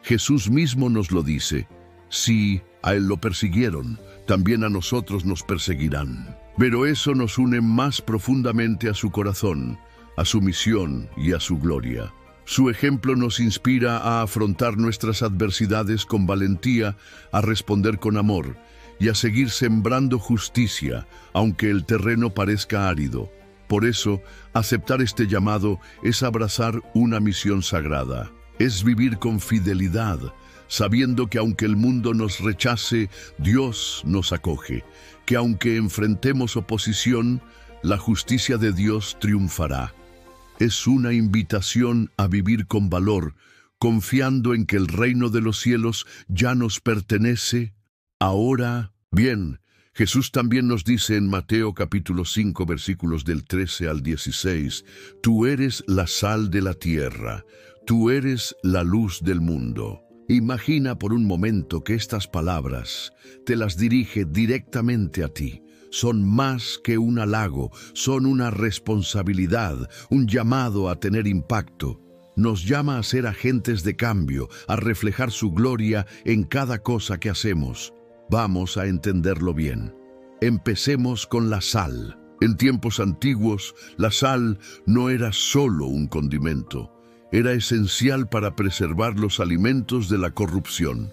Jesús mismo nos lo dice: si a Él lo persiguieron, también a nosotros nos perseguirán. Pero eso nos une más profundamente a su corazón, a su misión y a su gloria. Su ejemplo nos inspira a afrontar nuestras adversidades con valentía, a responder con amor y a seguir sembrando justicia, aunque el terreno parezca árido. Por eso, aceptar este llamado es abrazar una misión sagrada. Es vivir con fidelidad, sabiendo que aunque el mundo nos rechace, Dios nos acoge, que aunque enfrentemos oposición, la justicia de Dios triunfará. Es una invitación a vivir con valor, confiando en que el reino de los cielos ya nos pertenece. Ahora, bien, Jesús también nos dice en Mateo capítulo 5, versículos del 13 al 16, «Tú eres la sal de la tierra, tú eres la luz del mundo». Imagina por un momento que estas palabras te las dirige directamente a ti. Son más que un halago, son una responsabilidad, un llamado a tener impacto. Nos llama a ser agentes de cambio, a reflejar su gloria en cada cosa que hacemos. Vamos a entenderlo bien. Empecemos con la sal. En tiempos antiguos, la sal no era solo un condimento. Era esencial para preservar los alimentos de la corrupción.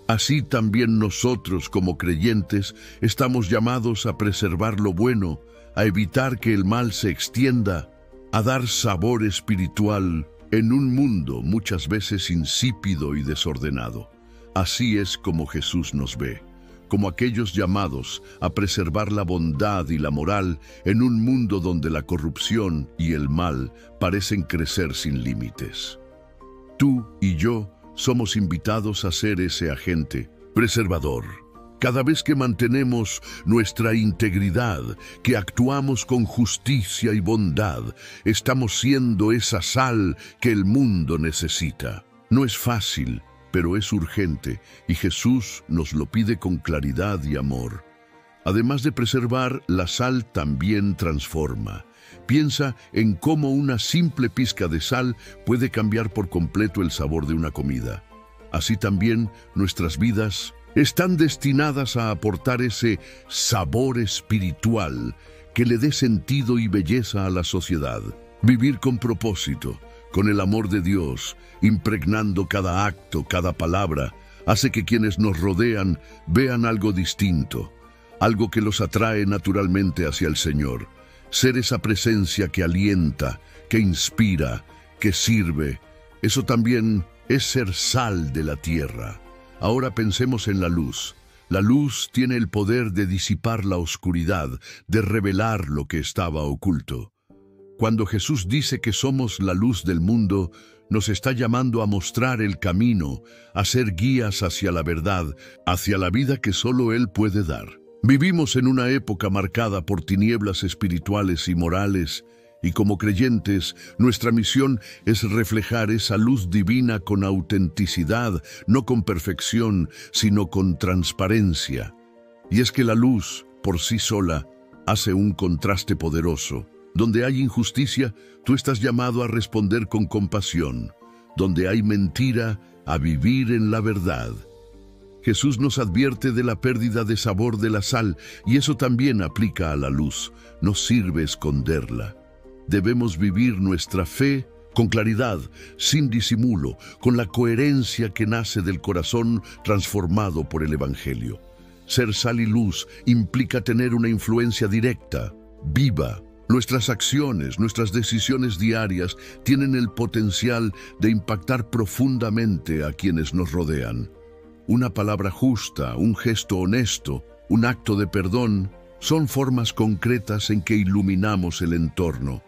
Así también nosotros, como creyentes, estamos llamados a preservar lo bueno, a evitar que el mal se extienda, a dar sabor espiritual en un mundo muchas veces insípido y desordenado. Así es como Jesús nos ve, como aquellos llamados a preservar la bondad y la moral en un mundo donde la corrupción y el mal parecen crecer sin límites. Tú y yo somos invitados a ser ese agente preservador. Cada vez que mantenemos nuestra integridad, que actuamos con justicia y bondad, estamos siendo esa sal que el mundo necesita. No es fácil, pero es urgente, y Jesús nos lo pide con claridad y amor. Además de preservar, la sal también transforma. Piensa en cómo una simple pizca de sal puede cambiar por completo el sabor de una comida. Así también nuestras vidas están destinadas a aportar ese sabor espiritual que le dé sentido y belleza a la sociedad. Vivir con propósito, con el amor de Dios, impregnando cada acto, cada palabra, hace que quienes nos rodean vean algo distinto, algo que los atrae naturalmente hacia el Señor. Ser esa presencia que alienta, que inspira, que sirve, eso también es ser sal de la tierra. Ahora pensemos en la luz. La luz tiene el poder de disipar la oscuridad, de revelar lo que estaba oculto. Cuando Jesús dice que somos la luz del mundo, nos está llamando a mostrar el camino, a ser guías hacia la verdad, hacia la vida que solo Él puede dar. Vivimos en una época marcada por tinieblas espirituales y morales, y como creyentes, nuestra misión es reflejar esa luz divina con autenticidad, no con perfección, sino con transparencia. Y es que la luz, por sí sola, hace un contraste poderoso. Donde hay injusticia, tú estás llamado a responder con compasión. Donde hay mentira, a vivir en la verdad. Jesús nos advierte de la pérdida de sabor de la sal, y eso también aplica a la luz. No sirve esconderla. Debemos vivir nuestra fe con claridad, sin disimulo, con la coherencia que nace del corazón transformado por el Evangelio. Ser sal y luz implica tener una influencia directa, viva. Nuestras acciones, nuestras decisiones diarias tienen el potencial de impactar profundamente a quienes nos rodean. Una palabra justa, un gesto honesto, un acto de perdón, son formas concretas en que iluminamos el entorno.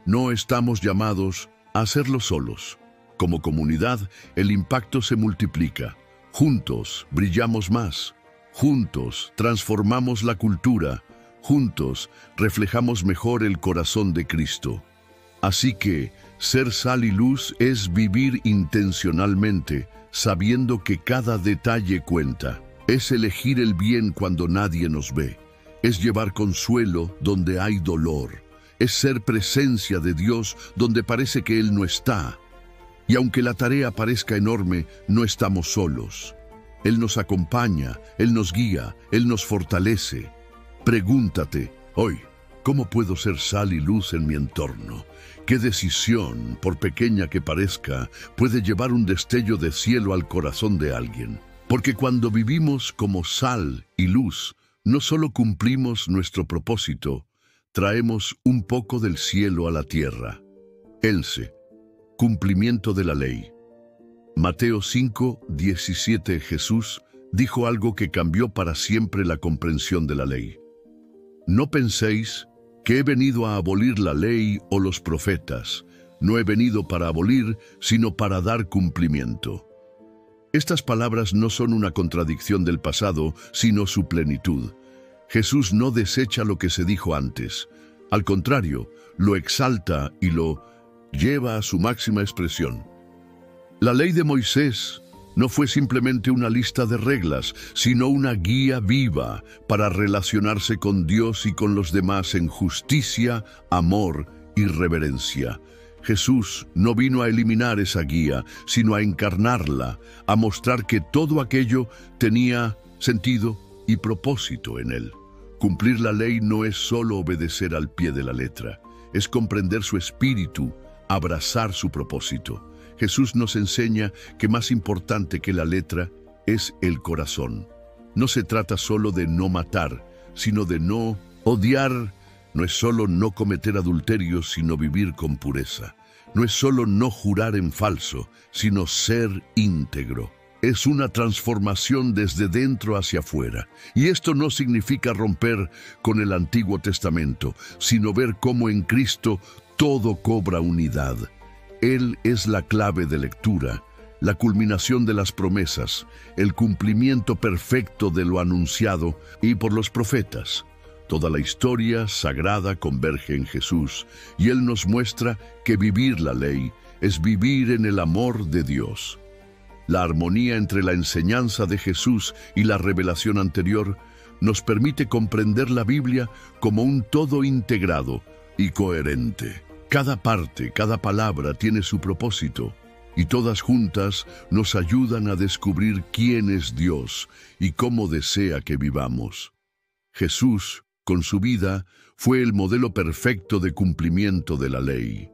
No estamos llamados a hacerlo solos. Como comunidad, el impacto se multiplica. Juntos brillamos más. Juntos transformamos la cultura. Juntos reflejamos mejor el corazón de Cristo. Así que, ser sal y luz es vivir intencionalmente, sabiendo que cada detalle cuenta. Es elegir el bien cuando nadie nos ve. Es llevar consuelo donde hay dolor. Es ser presencia de Dios donde parece que Él no está. Y aunque la tarea parezca enorme, no estamos solos. Él nos acompaña, Él nos guía, Él nos fortalece. Pregúntate, hoy, ¿cómo puedo ser sal y luz en mi entorno? ¿Qué decisión, por pequeña que parezca, puede llevar un destello de cielo al corazón de alguien? Porque cuando vivimos como sal y luz, no solo cumplimos nuestro propósito, traemos un poco del cielo a la tierra. Else, cumplimiento de la ley. Mateo 5:17. Jesús dijo algo que cambió para siempre la comprensión de la ley. No penséis que he venido a abolir la ley o los profetas. No he venido para abolir, sino para dar cumplimiento. Estas palabras no son una contradicción del pasado, sino su plenitud. Jesús no desecha lo que se dijo antes. Al contrario, lo exalta y lo lleva a su máxima expresión. La ley de Moisés no fue simplemente una lista de reglas, sino una guía viva para relacionarse con Dios y con los demás en justicia, amor y reverencia. Jesús no vino a eliminar esa guía, sino a encarnarla, a mostrar que todo aquello tenía sentido y propósito en él. Cumplir la ley no es solo obedecer al pie de la letra, es comprender su espíritu, abrazar su propósito. Jesús nos enseña que más importante que la letra es el corazón. No se trata solo de no matar, sino de no odiar. No es solo no cometer adulterio, sino vivir con pureza. No es solo no jurar en falso, sino ser íntegro. Es una transformación desde dentro hacia afuera. Y esto no significa romper con el Antiguo Testamento, sino ver cómo en Cristo todo cobra unidad. Él es la clave de lectura, la culminación de las promesas, el cumplimiento perfecto de lo anunciado y por los profetas. Toda la historia sagrada converge en Jesús, y Él nos muestra que vivir la ley es vivir en el amor de Dios. La armonía entre la enseñanza de Jesús y la revelación anterior nos permite comprender la Biblia como un todo integrado y coherente. Cada parte, cada palabra tiene su propósito, y todas juntas nos ayudan a descubrir quién es Dios y cómo desea que vivamos. Jesús, con su vida, fue el modelo perfecto de cumplimiento de la ley.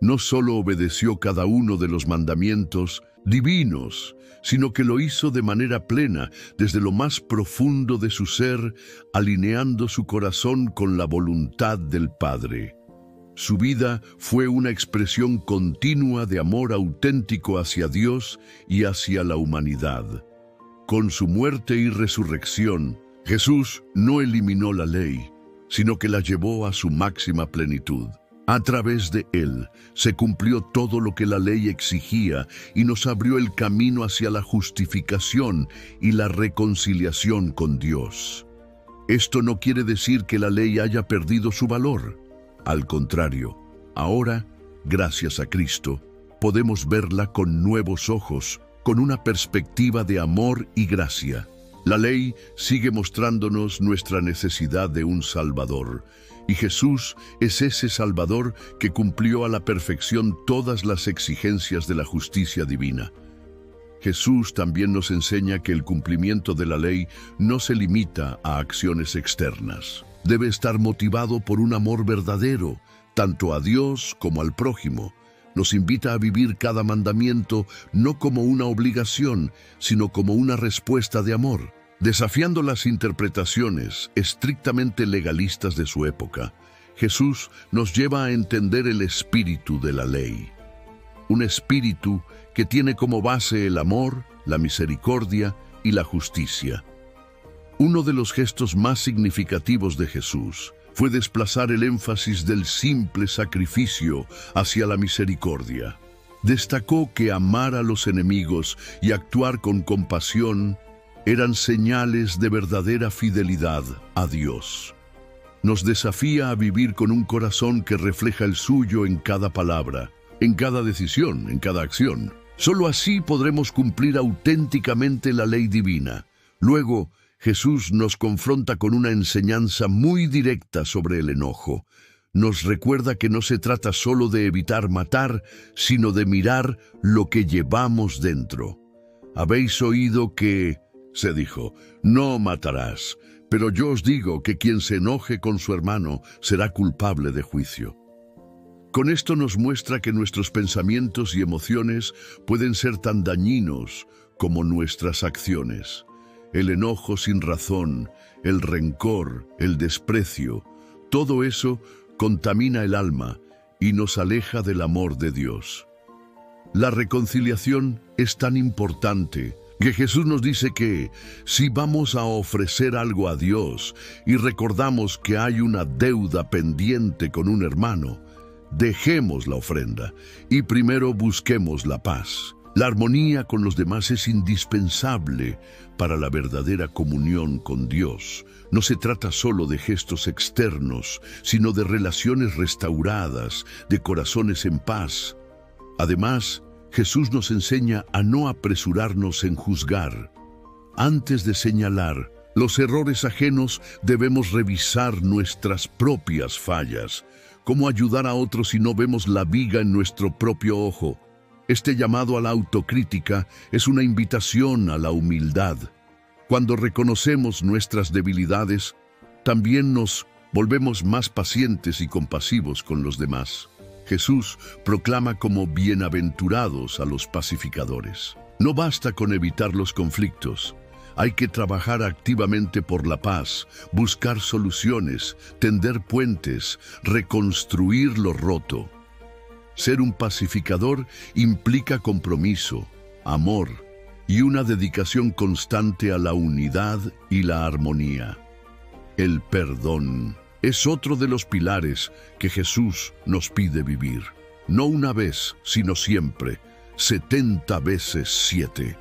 No solo obedeció cada uno de los mandamientos divinos, sino que lo hizo de manera plena, desde lo más profundo de su ser, alineando su corazón con la voluntad del Padre. Su vida fue una expresión continua de amor auténtico hacia Dios y hacia la humanidad. Con su muerte y resurrección, Jesús no eliminó la ley, sino que la llevó a su máxima plenitud. A través de Él se cumplió todo lo que la ley exigía y nos abrió el camino hacia la justificación y la reconciliación con Dios. Esto no quiere decir que la ley haya perdido su valor. Al contrario, ahora, gracias a Cristo, podemos verla con nuevos ojos, con una perspectiva de amor y gracia. La ley sigue mostrándonos nuestra necesidad de un Salvador, y Jesús es ese Salvador que cumplió a la perfección todas las exigencias de la justicia divina. Jesús también nos enseña que el cumplimiento de la ley no se limita a acciones externas. Debe estar motivado por un amor verdadero, tanto a Dios como al prójimo. Nos invita a vivir cada mandamiento no como una obligación, sino como una respuesta de amor. Desafiando las interpretaciones estrictamente legalistas de su época, Jesús nos lleva a entender el espíritu de la ley. Un espíritu que tiene como base el amor, la misericordia y la justicia. Uno de los gestos más significativos de Jesús fue desplazar el énfasis del simple sacrificio hacia la misericordia. Destacó que amar a los enemigos y actuar con compasión eran señales de verdadera fidelidad a Dios. Nos desafía a vivir con un corazón que refleja el suyo en cada palabra, en cada decisión, en cada acción. Solo así podremos cumplir auténticamente la ley divina. Luego, Jesús nos confronta con una enseñanza muy directa sobre el enojo. Nos recuerda que no se trata solo de evitar matar, sino de mirar lo que llevamos dentro. Habéis oído que, se dijo, no matarás, pero yo os digo que quien se enoje con su hermano será culpable de juicio. Con esto nos muestra que nuestros pensamientos y emociones pueden ser tan dañinos como nuestras acciones. El enojo sin razón, el rencor, el desprecio, todo eso contamina el alma y nos aleja del amor de Dios. La reconciliación es tan importante que Jesús nos dice que si vamos a ofrecer algo a Dios y recordamos que hay una deuda pendiente con un hermano, dejemos la ofrenda y primero busquemos la paz. La armonía con los demás es indispensable para la verdadera comunión con Dios. No se trata solo de gestos externos, sino de relaciones restauradas, de corazones en paz. Además, Jesús nos enseña a no apresurarnos en juzgar. Antes de señalar los errores ajenos, debemos revisar nuestras propias fallas. ¿Cómo ayudar a otros si no vemos la viga en nuestro propio ojo? Este llamado a la autocrítica es una invitación a la humildad. Cuando reconocemos nuestras debilidades, también nos volvemos más pacientes y compasivos con los demás. Jesús proclama como bienaventurados a los pacificadores. No basta con evitar los conflictos. Hay que trabajar activamente por la paz, buscar soluciones, tender puentes, reconstruir lo roto. Ser un pacificador implica compromiso, amor y una dedicación constante a la unidad y la armonía. El perdón es otro de los pilares que Jesús nos pide vivir. No una vez, sino siempre, 70 veces 7.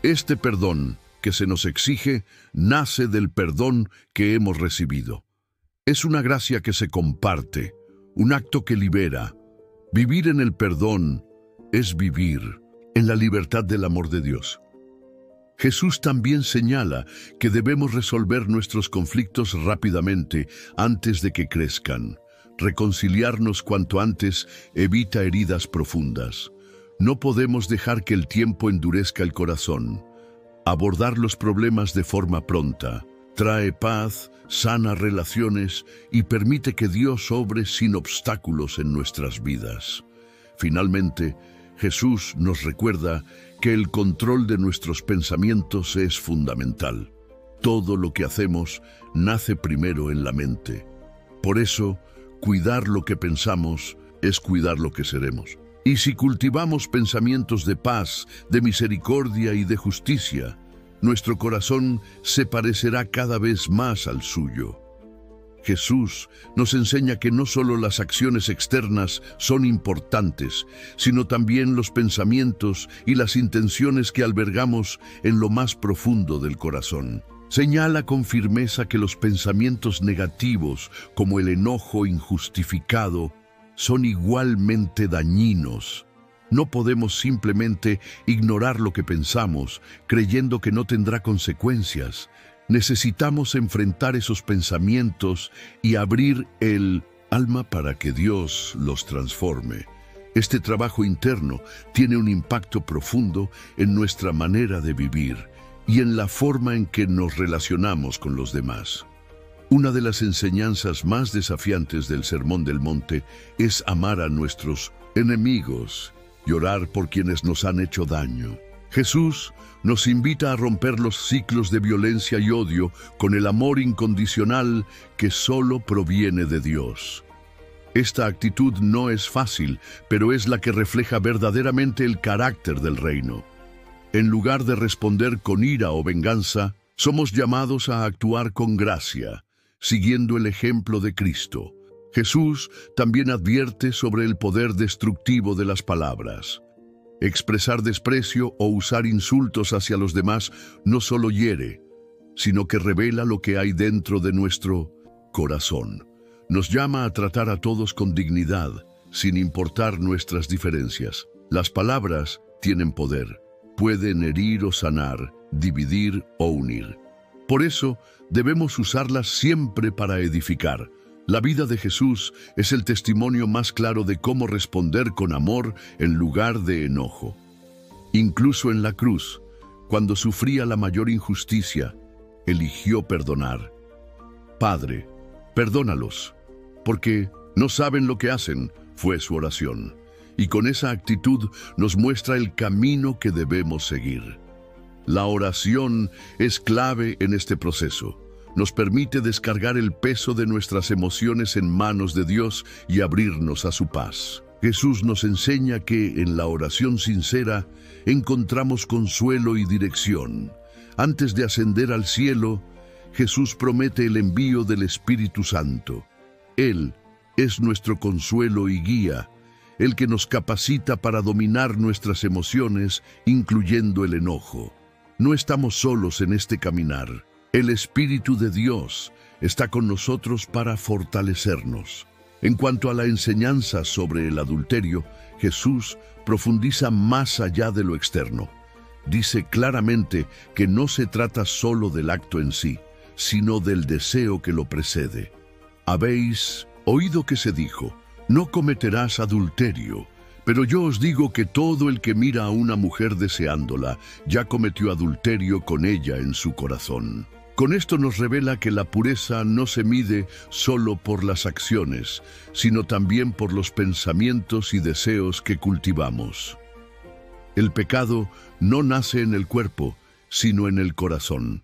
Este perdón que se nos exige nace del perdón que hemos recibido. Es una gracia que se comparte, un acto que libera. Vivir en el perdón es vivir en la libertad del amor de Dios. Jesús también señala que debemos resolver nuestros conflictos rápidamente antes de que crezcan. Reconciliarnos cuanto antes evita heridas profundas. No podemos dejar que el tiempo endurezca el corazón. Abordar los problemas de forma pronta trae paz, sana relaciones y permite que Dios obre sin obstáculos en nuestras vidas. Finalmente, Jesús nos recuerda que el control de nuestros pensamientos es fundamental. Todo lo que hacemos nace primero en la mente. Por eso, cuidar lo que pensamos es cuidar lo que seremos. Y si cultivamos pensamientos de paz, de misericordia y de justicia, nuestro corazón se parecerá cada vez más al suyo. Jesús nos enseña que no solo las acciones externas son importantes, sino también los pensamientos y las intenciones que albergamos en lo más profundo del corazón. Señala con firmeza que los pensamientos negativos, como el enojo injustificado, son igualmente dañinos. No podemos simplemente ignorar lo que pensamos, creyendo que no tendrá consecuencias. Necesitamos enfrentar esos pensamientos y abrir el alma para que Dios los transforme. Este trabajo interno tiene un impacto profundo en nuestra manera de vivir y en la forma en que nos relacionamos con los demás. Una de las enseñanzas más desafiantes del Sermón del Monte es amar a nuestros enemigos y orar por quienes nos han hecho daño. Jesús nos invita a romper los ciclos de violencia y odio con el amor incondicional que solo proviene de Dios. Esta actitud no es fácil, pero es la que refleja verdaderamente el carácter del reino. En lugar de responder con ira o venganza, somos llamados a actuar con gracia, siguiendo el ejemplo de Cristo. Jesús también advierte sobre el poder destructivo de las palabras. Expresar desprecio o usar insultos hacia los demás no solo hiere, sino que revela lo que hay dentro de nuestro corazón. Nos llama a tratar a todos con dignidad, sin importar nuestras diferencias. Las palabras tienen poder. Pueden herir o sanar, dividir o unir. Por eso, debemos usarlas siempre para edificar. La vida de Jesús es el testimonio más claro de cómo responder con amor en lugar de enojo. Incluso en la cruz, cuando sufría la mayor injusticia, eligió perdonar. Padre, perdónalos, porque no saben lo que hacen, fue su oración. Y con esa actitud nos muestra el camino que debemos seguir. La oración es clave en este proceso. Nos permite descargar el peso de nuestras emociones en manos de Dios y abrirnos a su paz. Jesús nos enseña que en la oración sincera encontramos consuelo y dirección. Antes de ascender al cielo, Jesús promete el envío del Espíritu Santo. Él es nuestro consuelo y guía, el que nos capacita para dominar nuestras emociones, incluyendo el enojo. No estamos solos en este caminar. El Espíritu de Dios está con nosotros para fortalecernos. En cuanto a la enseñanza sobre el adulterio, Jesús profundiza más allá de lo externo. Dice claramente que no se trata solo del acto en sí, sino del deseo que lo precede. Habéis oído que se dijo, no cometerás adulterio, pero yo os digo que todo el que mira a una mujer deseándola, ya cometió adulterio con ella en su corazón. Con esto nos revela que la pureza no se mide solo por las acciones, sino también por los pensamientos y deseos que cultivamos. El pecado no nace en el cuerpo, sino en el corazón.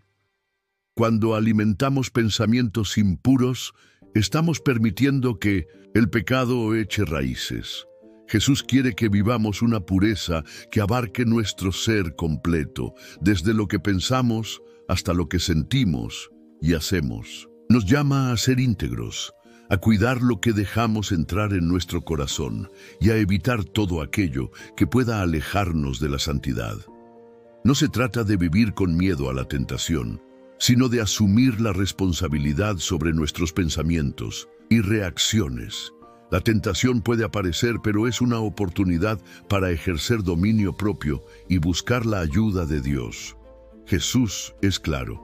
Cuando alimentamos pensamientos impuros, estamos permitiendo que el pecado eche raíces. Jesús quiere que vivamos una pureza que abarque nuestro ser completo, desde lo que pensamos hasta lo que sentimos y hacemos. Nos llama a ser íntegros, a cuidar lo que dejamos entrar en nuestro corazón y a evitar todo aquello que pueda alejarnos de la santidad. No se trata de vivir con miedo a la tentación, sino de asumir la responsabilidad sobre nuestros pensamientos y reacciones. La tentación puede aparecer, pero es una oportunidad para ejercer dominio propio y buscar la ayuda de Dios. Jesús es claro.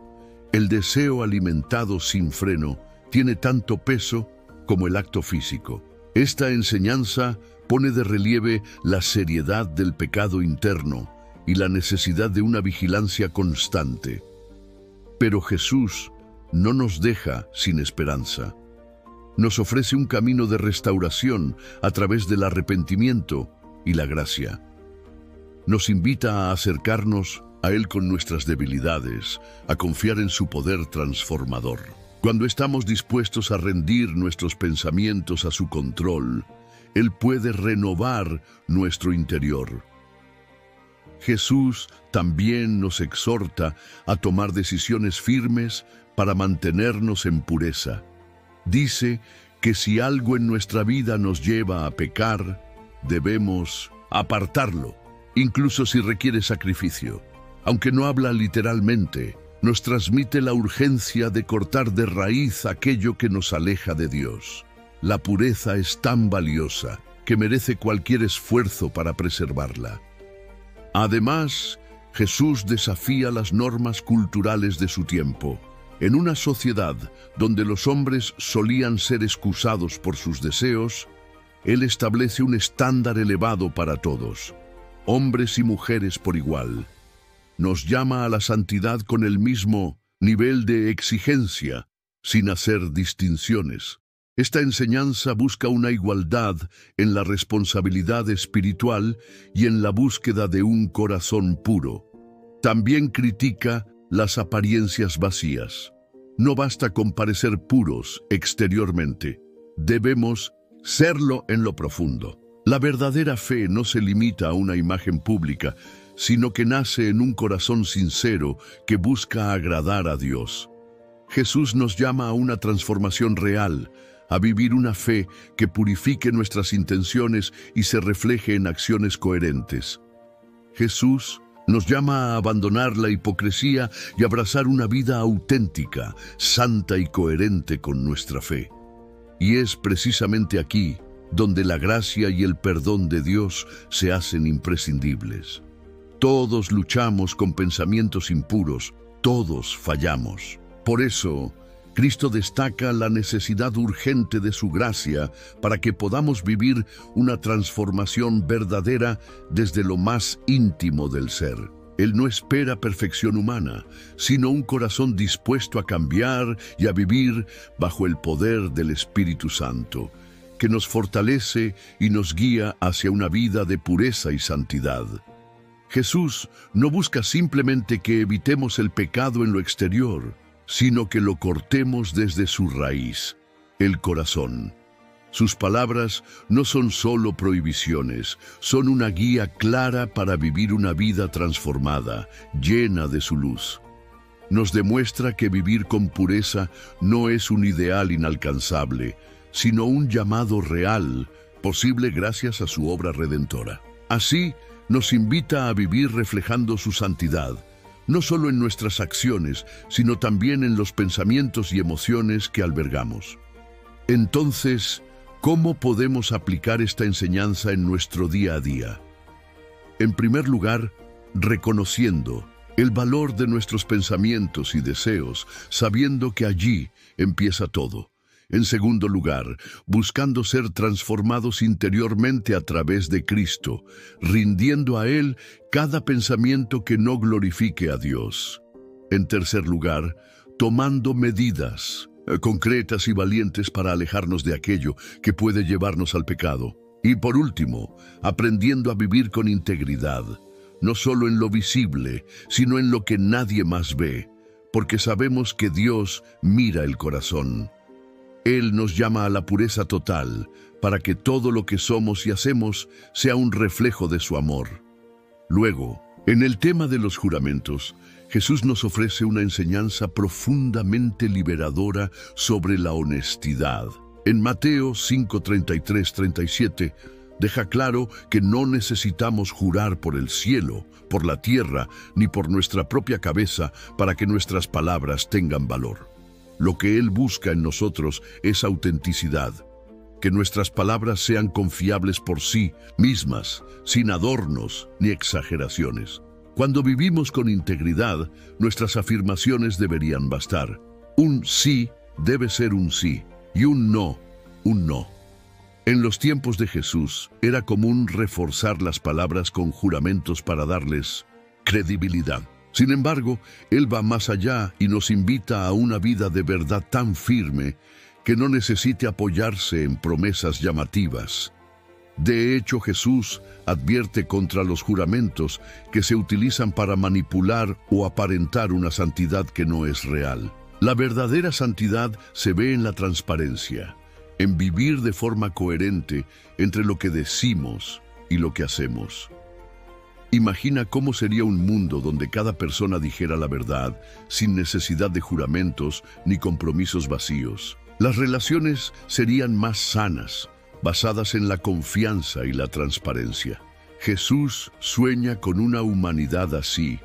El deseo alimentado sin freno tiene tanto peso como el acto físico. Esta enseñanza pone de relieve la seriedad del pecado interno y la necesidad de una vigilancia constante. Pero Jesús no nos deja sin esperanza. Nos ofrece un camino de restauración a través del arrepentimiento y la gracia. Nos invita a acercarnos a Él con nuestras debilidades, a confiar en su poder transformador. Cuando estamos dispuestos a rendir nuestros pensamientos a su control, Él puede renovar nuestro interior. Jesús también nos exhorta a tomar decisiones firmes para mantenernos en pureza. Dice que si algo en nuestra vida nos lleva a pecar, debemos apartarlo, incluso si requiere sacrificio. Aunque no habla literalmente, nos transmite la urgencia de cortar de raíz aquello que nos aleja de Dios. La pureza es tan valiosa que merece cualquier esfuerzo para preservarla. Además, Jesús desafía las normas culturales de su tiempo. En una sociedad donde los hombres solían ser excusados por sus deseos, Él establece un estándar elevado para todos, hombres y mujeres por igual. Nos llama a la santidad con el mismo nivel de exigencia, sin hacer distinciones. Esta enseñanza busca una igualdad en la responsabilidad espiritual y en la búsqueda de un corazón puro. También critica las apariencias vacías. No basta con parecer puros exteriormente. Debemos serlo en lo profundo. La verdadera fe no se limita a una imagen pública, sino que nace en un corazón sincero que busca agradar a Dios. Jesús nos llama a una transformación real, a vivir una fe que purifique nuestras intenciones y se refleje en acciones coherentes. Jesús nos llama a abandonar la hipocresía y abrazar una vida auténtica, santa y coherente con nuestra fe. Y es precisamente aquí donde la gracia y el perdón de Dios se hacen imprescindibles. Todos luchamos con pensamientos impuros, todos fallamos. Por eso, Cristo destaca la necesidad urgente de su gracia para que podamos vivir una transformación verdadera desde lo más íntimo del ser. Él no espera perfección humana, sino un corazón dispuesto a cambiar y a vivir bajo el poder del Espíritu Santo, que nos fortalece y nos guía hacia una vida de pureza y santidad. Jesús no busca simplemente que evitemos el pecado en lo exterior, sino que lo cortemos desde su raíz, el corazón. Sus palabras no son solo prohibiciones, son una guía clara para vivir una vida transformada, llena de su luz. Nos demuestra que vivir con pureza no es un ideal inalcanzable, sino un llamado real, posible gracias a su obra redentora. Así, nos invita a vivir reflejando su santidad, no solo en nuestras acciones, sino también en los pensamientos y emociones que albergamos. Entonces, ¿Cómo podemos aplicar esta enseñanza en nuestro día a día? En primer lugar, reconociendo el valor de nuestros pensamientos y deseos, sabiendo que allí empieza todo. En segundo lugar, buscando ser transformados interiormente a través de Cristo, rindiendo a Él cada pensamiento que no glorifique a Dios. En tercer lugar, tomando medidas concretas y valientes para alejarnos de aquello que puede llevarnos al pecado. Y por último, aprendiendo a vivir con integridad, no solo en lo visible, sino en lo que nadie más ve, porque sabemos que Dios mira el corazón. Él nos llama a la pureza total, para que todo lo que somos y hacemos sea un reflejo de su amor. Luego, en el tema de los juramentos, Jesús nos ofrece una enseñanza profundamente liberadora sobre la honestidad. En Mateo 5:33-37, deja claro que no necesitamos jurar por el cielo, por la tierra, ni por nuestra propia cabeza para que nuestras palabras tengan valor. Lo que Él busca en nosotros es autenticidad, que nuestras palabras sean confiables por sí mismas, sin adornos ni exageraciones. Cuando vivimos con integridad, nuestras afirmaciones deberían bastar. Un sí debe ser un sí y un no, un no. En los tiempos de Jesús, era común reforzar las palabras con juramentos para darles credibilidad. Sin embargo, Él va más allá y nos invita a una vida de verdad tan firme que no necesite apoyarse en promesas llamativas. De hecho, Jesús advierte contra los juramentos que se utilizan para manipular o aparentar una santidad que no es real. La verdadera santidad se ve en la transparencia, en vivir de forma coherente entre lo que decimos y lo que hacemos. Imagina cómo sería un mundo donde cada persona dijera la verdad, sin necesidad de juramentos ni compromisos vacíos. Las relaciones serían más sanas, basadas en la confianza y la transparencia. Jesús sueña con una humanidad así,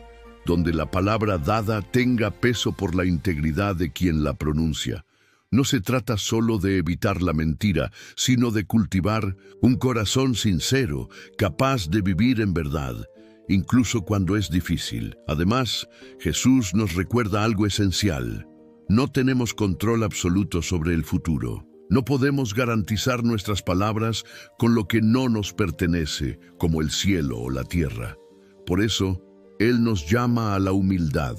donde la palabra dada tenga peso por la integridad de quien la pronuncia. No se trata solo de evitar la mentira, sino de cultivar un corazón sincero, capaz de vivir en verdad, incluso cuando es difícil. Además, Jesús nos recuerda algo esencial. No tenemos control absoluto sobre el futuro. No podemos garantizar nuestras palabras con lo que no nos pertenece, como el cielo o la tierra. Por eso, Él nos llama a la humildad,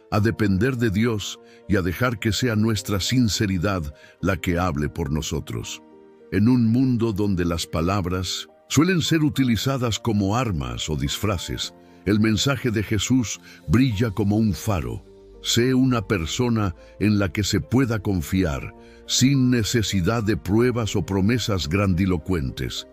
a depender de Dios y a dejar que sea nuestra sinceridad la que hable por nosotros. En un mundo donde las palabras suelen ser utilizadas como armas o disfraces, el mensaje de Jesús brilla como un faro. Sé una persona en la que se pueda confiar, sin necesidad de pruebas o promesas grandilocuentes.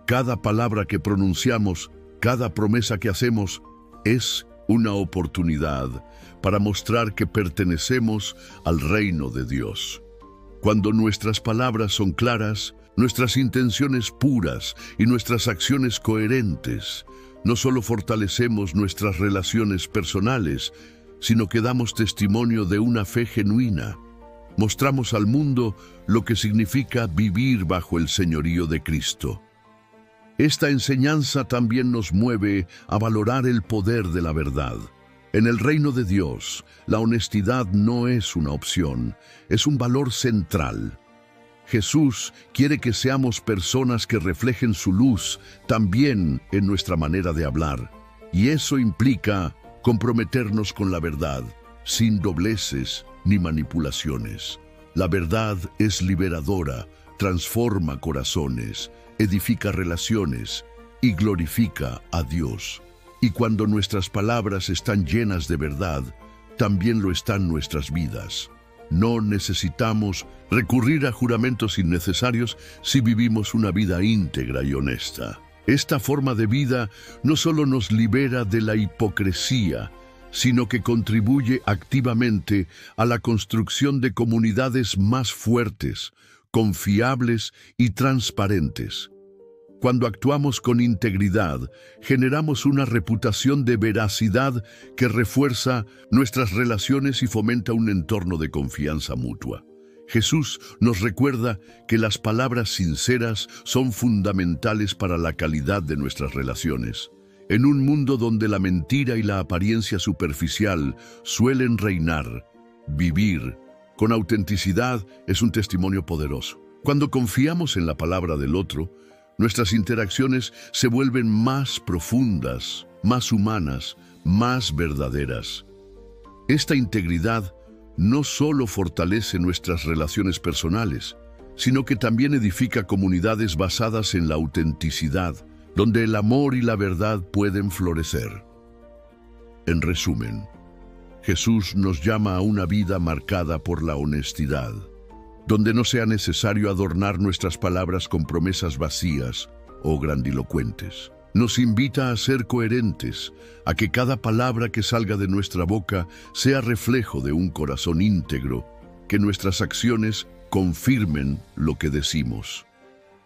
Cada palabra que pronunciamos, cada promesa que hacemos, es una oportunidad para mostrar que pertenecemos al reino de Dios. Cuando nuestras palabras son claras, nuestras intenciones puras y nuestras acciones coherentes, no solo fortalecemos nuestras relaciones personales, sino que damos testimonio de una fe genuina. Mostramos al mundo lo que significa vivir bajo el señorío de Cristo. Esta enseñanza también nos mueve a valorar el poder de la verdad. En el reino de Dios, la honestidad no es una opción, es un valor central. Jesús quiere que seamos personas que reflejen su luz también en nuestra manera de hablar. Y eso implica comprometernos con la verdad, sin dobleces ni manipulaciones. La verdad es liberadora, transforma corazones, edifica relaciones y glorifica a Dios. Y cuando nuestras palabras están llenas de verdad, también lo están nuestras vidas. No necesitamos recurrir a juramentos innecesarios si vivimos una vida íntegra y honesta. Esta forma de vida no solo nos libera de la hipocresía, sino que contribuye activamente a la construcción de comunidades más fuertes, confiables y transparentes. Cuando actuamos con integridad, generamos una reputación de veracidad que refuerza nuestras relaciones y fomenta un entorno de confianza mutua. Jesús nos recuerda que las palabras sinceras son fundamentales para la calidad de nuestras relaciones. En un mundo donde la mentira y la apariencia superficial suelen reinar, vivir con autenticidad es un testimonio poderoso. Cuando confiamos en la palabra del otro, nuestras interacciones se vuelven más profundas, más humanas, más verdaderas. Esta integridad no solo fortalece nuestras relaciones personales, sino que también edifica comunidades basadas en la autenticidad, donde el amor y la verdad pueden florecer. En resumen, Jesús nos llama a una vida marcada por la honestidad, donde no sea necesario adornar nuestras palabras con promesas vacías o grandilocuentes. Nos invita a ser coherentes, a que cada palabra que salga de nuestra boca sea reflejo de un corazón íntegro, que nuestras acciones confirmen lo que decimos.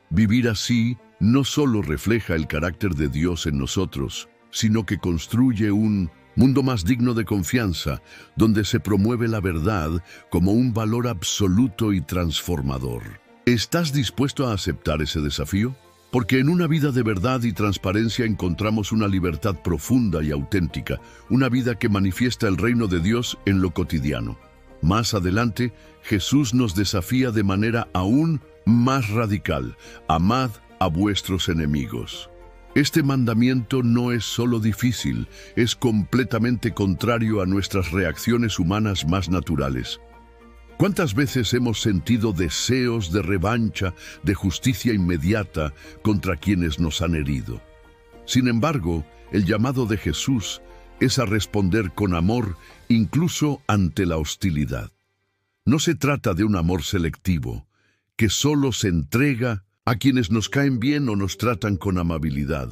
Vivir así no solo refleja el carácter de Dios en nosotros, sino que construye un mundo más digno de confianza, donde se promueve la verdad como un valor absoluto y transformador. ¿Estás dispuesto a aceptar ese desafío? Porque en una vida de verdad y transparencia encontramos una libertad profunda y auténtica, una vida que manifiesta el reino de Dios en lo cotidiano. Más adelante, Jesús nos desafía de manera aún más radical: amad a vuestros enemigos. Este mandamiento no es solo difícil, es completamente contrario a nuestras reacciones humanas más naturales. ¿Cuántas veces hemos sentido deseos de revancha, de justicia inmediata contra quienes nos han herido? Sin embargo, el llamado de Jesús es a responder con amor incluso ante la hostilidad. No se trata de un amor selectivo, que solo se entrega a quienes nos caen bien o nos tratan con amabilidad.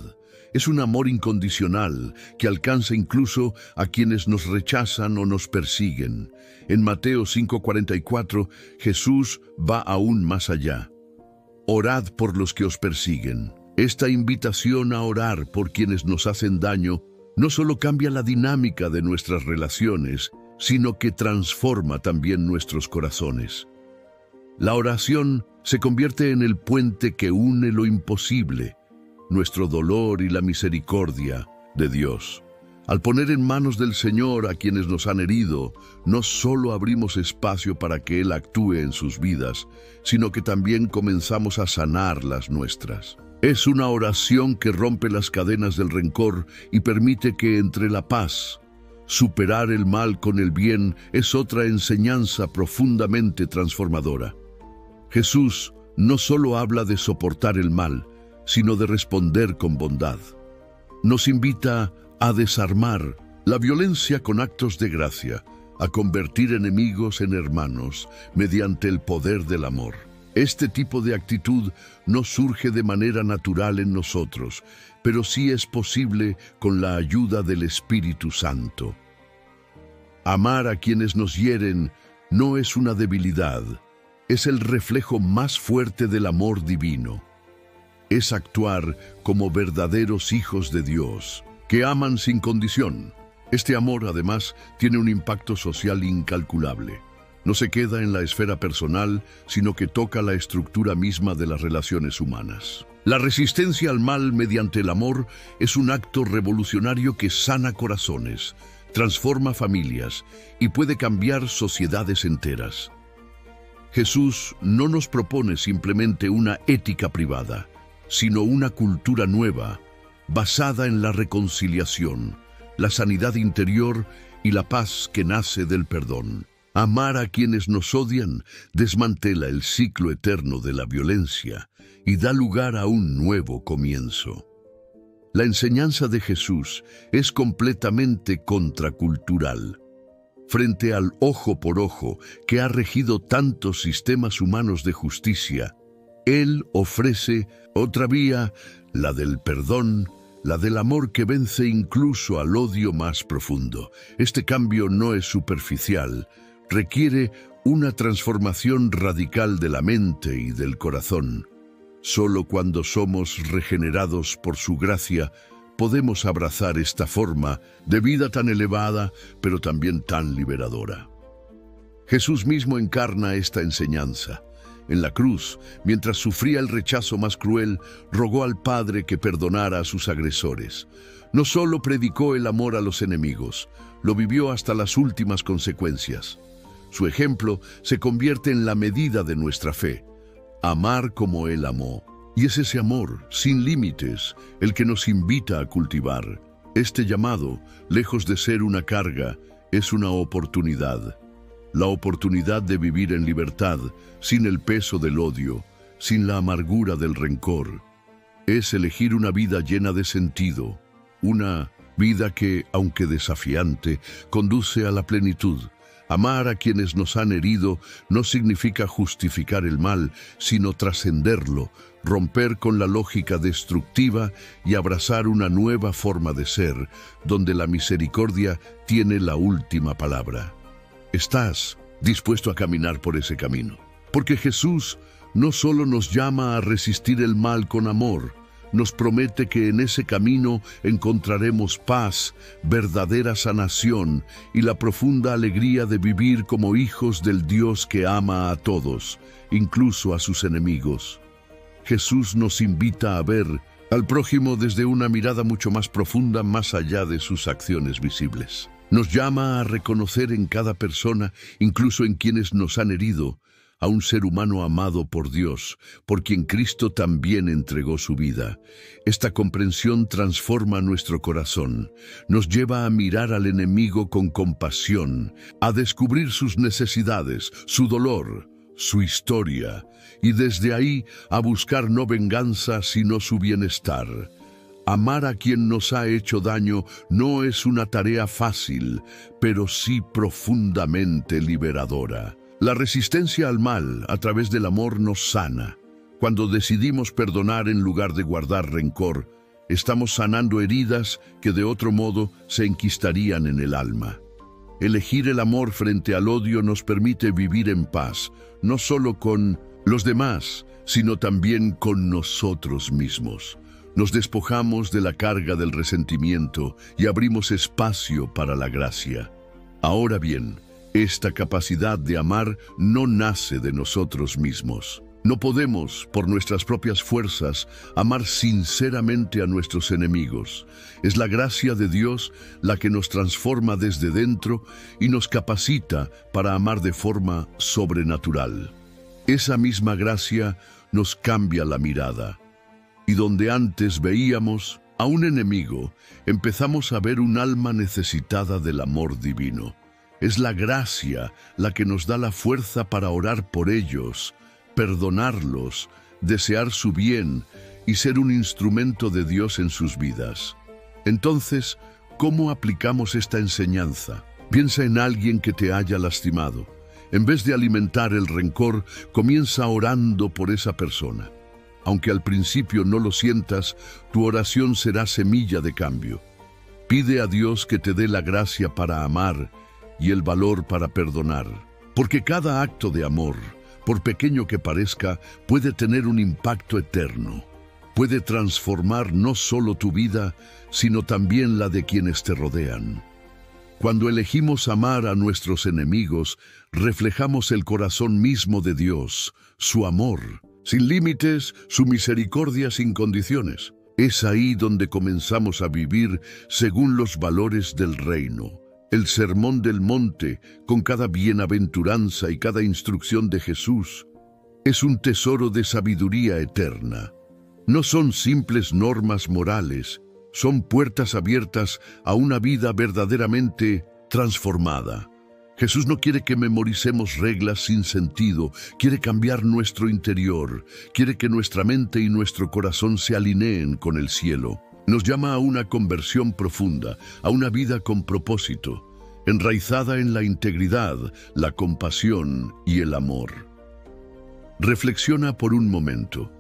Es un amor incondicional que alcanza incluso a quienes nos rechazan o nos persiguen. En Mateo 5:44, Jesús va aún más allá. Orad por los que os persiguen. Esta invitación a orar por quienes nos hacen daño no solo cambia la dinámica de nuestras relaciones, sino que transforma también nuestros corazones. La oración se convierte en el puente que une lo imposible, nuestro dolor y la misericordia de Dios. Al poner en manos del Señor a quienes nos han herido, no solo abrimos espacio para que Él actúe en sus vidas, sino que también comenzamos a sanar las nuestras. Es una oración que rompe las cadenas del rencor y permite que entre la paz. Superar el mal con el bien es otra enseñanza profundamente transformadora. Jesús no solo habla de soportar el mal, sino de responder con bondad. Nos invita a desarmar la violencia con actos de gracia, a convertir enemigos en hermanos mediante el poder del amor. Este tipo de actitud no surge de manera natural en nosotros, pero sí es posible con la ayuda del Espíritu Santo. Amar a quienes nos hieren no es una debilidad, es el reflejo más fuerte del amor divino. Es actuar como verdaderos hijos de Dios, que aman sin condición. Este amor, además, tiene un impacto social incalculable. No se queda en la esfera personal, sino que toca la estructura misma de las relaciones humanas. La resistencia al mal mediante el amor es un acto revolucionario que sana corazones, transforma familias y puede cambiar sociedades enteras. Jesús no nos propone simplemente una ética privada, sino una cultura nueva, basada en la reconciliación, la sanidad interior y la paz que nace del perdón. Amar a quienes nos odian desmantela el ciclo eterno de la violencia y da lugar a un nuevo comienzo. La enseñanza de Jesús es completamente contracultural. Frente al ojo por ojo que ha regido tantos sistemas humanos de justicia, Él ofrece otra vía, la del perdón, la del amor que vence incluso al odio más profundo. Este cambio no es superficial, requiere una transformación radical de la mente y del corazón. Solo cuando somos regenerados por su gracia, podemos abrazar esta forma de vida tan elevada, pero también tan liberadora. Jesús mismo encarna esta enseñanza. En la cruz, mientras sufría el rechazo más cruel, rogó al Padre que perdonara a sus agresores. No solo predicó el amor a los enemigos, lo vivió hasta las últimas consecuencias. Su ejemplo se convierte en la medida de nuestra fe. Amar como Él amó. Y es ese amor, sin límites, el que nos invita a cultivar. Este llamado, lejos de ser una carga, es una oportunidad. La oportunidad de vivir en libertad, sin el peso del odio, sin la amargura del rencor. Es elegir una vida llena de sentido, una vida que, aunque desafiante, conduce a la plenitud. Amar a quienes nos han herido no significa justificar el mal, sino trascenderlo, romper con la lógica destructiva y abrazar una nueva forma de ser, donde la misericordia tiene la última palabra. ¿Estás dispuesto a caminar por ese camino? Porque Jesús no solo nos llama a resistir el mal con amor, nos promete que en ese camino encontraremos paz, verdadera sanación y la profunda alegría de vivir como hijos del Dios que ama a todos, incluso a sus enemigos. Jesús nos invita a ver al prójimo desde una mirada mucho más profunda, más allá de sus acciones visibles. Nos llama a reconocer en cada persona, incluso en quienes nos han herido, a un ser humano amado por Dios, por quien Cristo también entregó su vida. Esta comprensión transforma nuestro corazón, nos lleva a mirar al enemigo con compasión, a descubrir sus necesidades, su dolor, su historia, y desde ahí a buscar no venganza sino su bienestar. Amar a quien nos ha hecho daño no es una tarea fácil, pero sí profundamente liberadora. La resistencia al mal a través del amor nos sana. Cuando decidimos perdonar en lugar de guardar rencor, estamos sanando heridas que de otro modo se enquistarían en el alma. Elegir el amor frente al odio nos permite vivir en paz, no solo con los demás, sino también con nosotros mismos. Nos despojamos de la carga del resentimiento y abrimos espacio para la gracia. Ahora bien, esta capacidad de amar no nace de nosotros mismos. No podemos, por nuestras propias fuerzas, amar sinceramente a nuestros enemigos. Es la gracia de Dios la que nos transforma desde dentro y nos capacita para amar de forma sobrenatural. Esa misma gracia nos cambia la mirada. Y donde antes veíamos a un enemigo, empezamos a ver un alma necesitada del amor divino. Es la gracia la que nos da la fuerza para orar por ellos, perdonarlos, desear su bien y ser un instrumento de Dios en sus vidas. Entonces, ¿cómo aplicamos esta enseñanza? Piensa en alguien que te haya lastimado. En vez de alimentar el rencor, comienza orando por esa persona. Aunque al principio no lo sientas, tu oración será semilla de cambio. Pide a Dios que te dé la gracia para amar y el valor para perdonar, porque cada acto de amor, por pequeño que parezca, puede tener un impacto eterno. Puede transformar no solo tu vida, sino también la de quienes te rodean. Cuando elegimos amar a nuestros enemigos, reflejamos el corazón mismo de Dios, su amor, sin límites, su misericordia sin condiciones. Es ahí donde comenzamos a vivir según los valores del reino. El Sermón del Monte, con cada bienaventuranza y cada instrucción de Jesús, es un tesoro de sabiduría eterna. No son simples normas morales, son puertas abiertas a una vida verdaderamente transformada. Jesús no quiere que memoricemos reglas sin sentido, quiere cambiar nuestro interior, quiere que nuestra mente y nuestro corazón se alineen con el cielo. Nos llama a una conversión profunda, a una vida con propósito, enraizada en la integridad, la compasión y el amor. Reflexiona por un momento.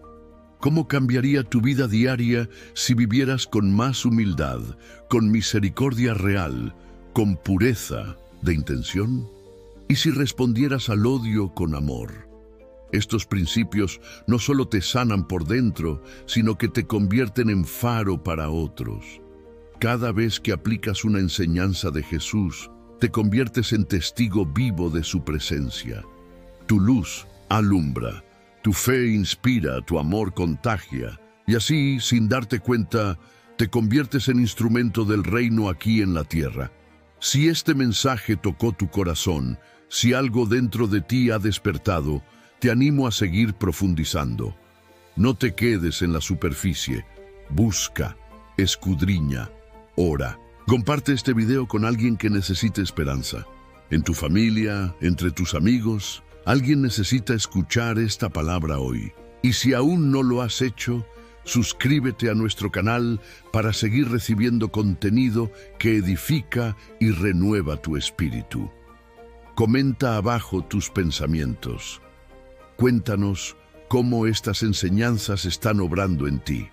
¿Cómo cambiaría tu vida diaria si vivieras con más humildad, con misericordia real, con pureza de intención? ¿Y si respondieras al odio con amor? Estos principios no solo te sanan por dentro, sino que te convierten en faro para otros. Cada vez que aplicas una enseñanza de Jesús, te conviertes en testigo vivo de su presencia. Tu luz alumbra, tu fe inspira, tu amor contagia, y así, sin darte cuenta, te conviertes en instrumento del reino aquí en la tierra. Si este mensaje tocó tu corazón, si algo dentro de ti ha despertado, te animo a seguir profundizando. No te quedes en la superficie. Busca, escudriña, ora. Comparte este video con alguien que necesite esperanza. En tu familia, entre tus amigos, alguien necesita escuchar esta palabra hoy. Y si aún no lo has hecho, suscríbete a nuestro canal para seguir recibiendo contenido que edifica y renueva tu espíritu. Comenta abajo tus pensamientos. Cuéntanos cómo estas enseñanzas están obrando en ti.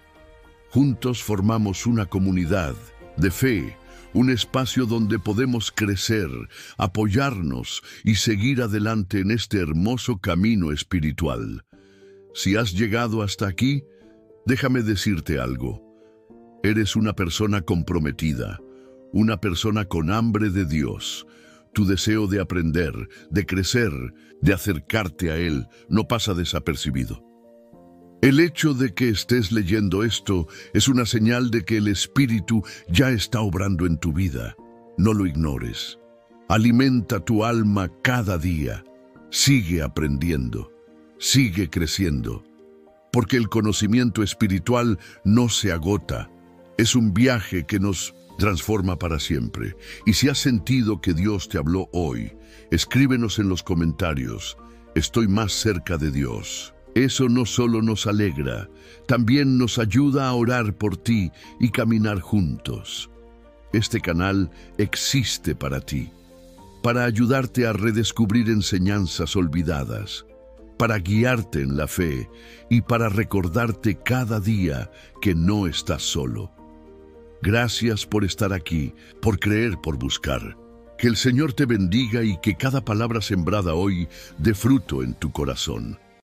Juntos formamos una comunidad de fe, un espacio donde podemos crecer, apoyarnos y seguir adelante en este hermoso camino espiritual. Si has llegado hasta aquí, déjame decirte algo. Eres una persona comprometida, una persona con hambre de Dios. Tu deseo de aprender, de crecer, de acercarte a Él, no pasa desapercibido. El hecho de que estés leyendo esto es una señal de que el Espíritu ya está obrando en tu vida. No lo ignores. Alimenta tu alma cada día. Sigue aprendiendo. Sigue creciendo. Porque el conocimiento espiritual no se agota. Es un viaje que nos transforma para siempre. Y si has sentido que Dios te habló hoy, escríbenos en los comentarios. Estoy más cerca de Dios. Eso no solo nos alegra, también nos ayuda a orar por ti y caminar juntos. Este canal existe para ti, para ayudarte a redescubrir enseñanzas olvidadas, para guiarte en la fe y para recordarte cada día que no estás solo. Gracias por estar aquí, por creer, por buscar. Que el Señor te bendiga y que cada palabra sembrada hoy dé fruto en tu corazón.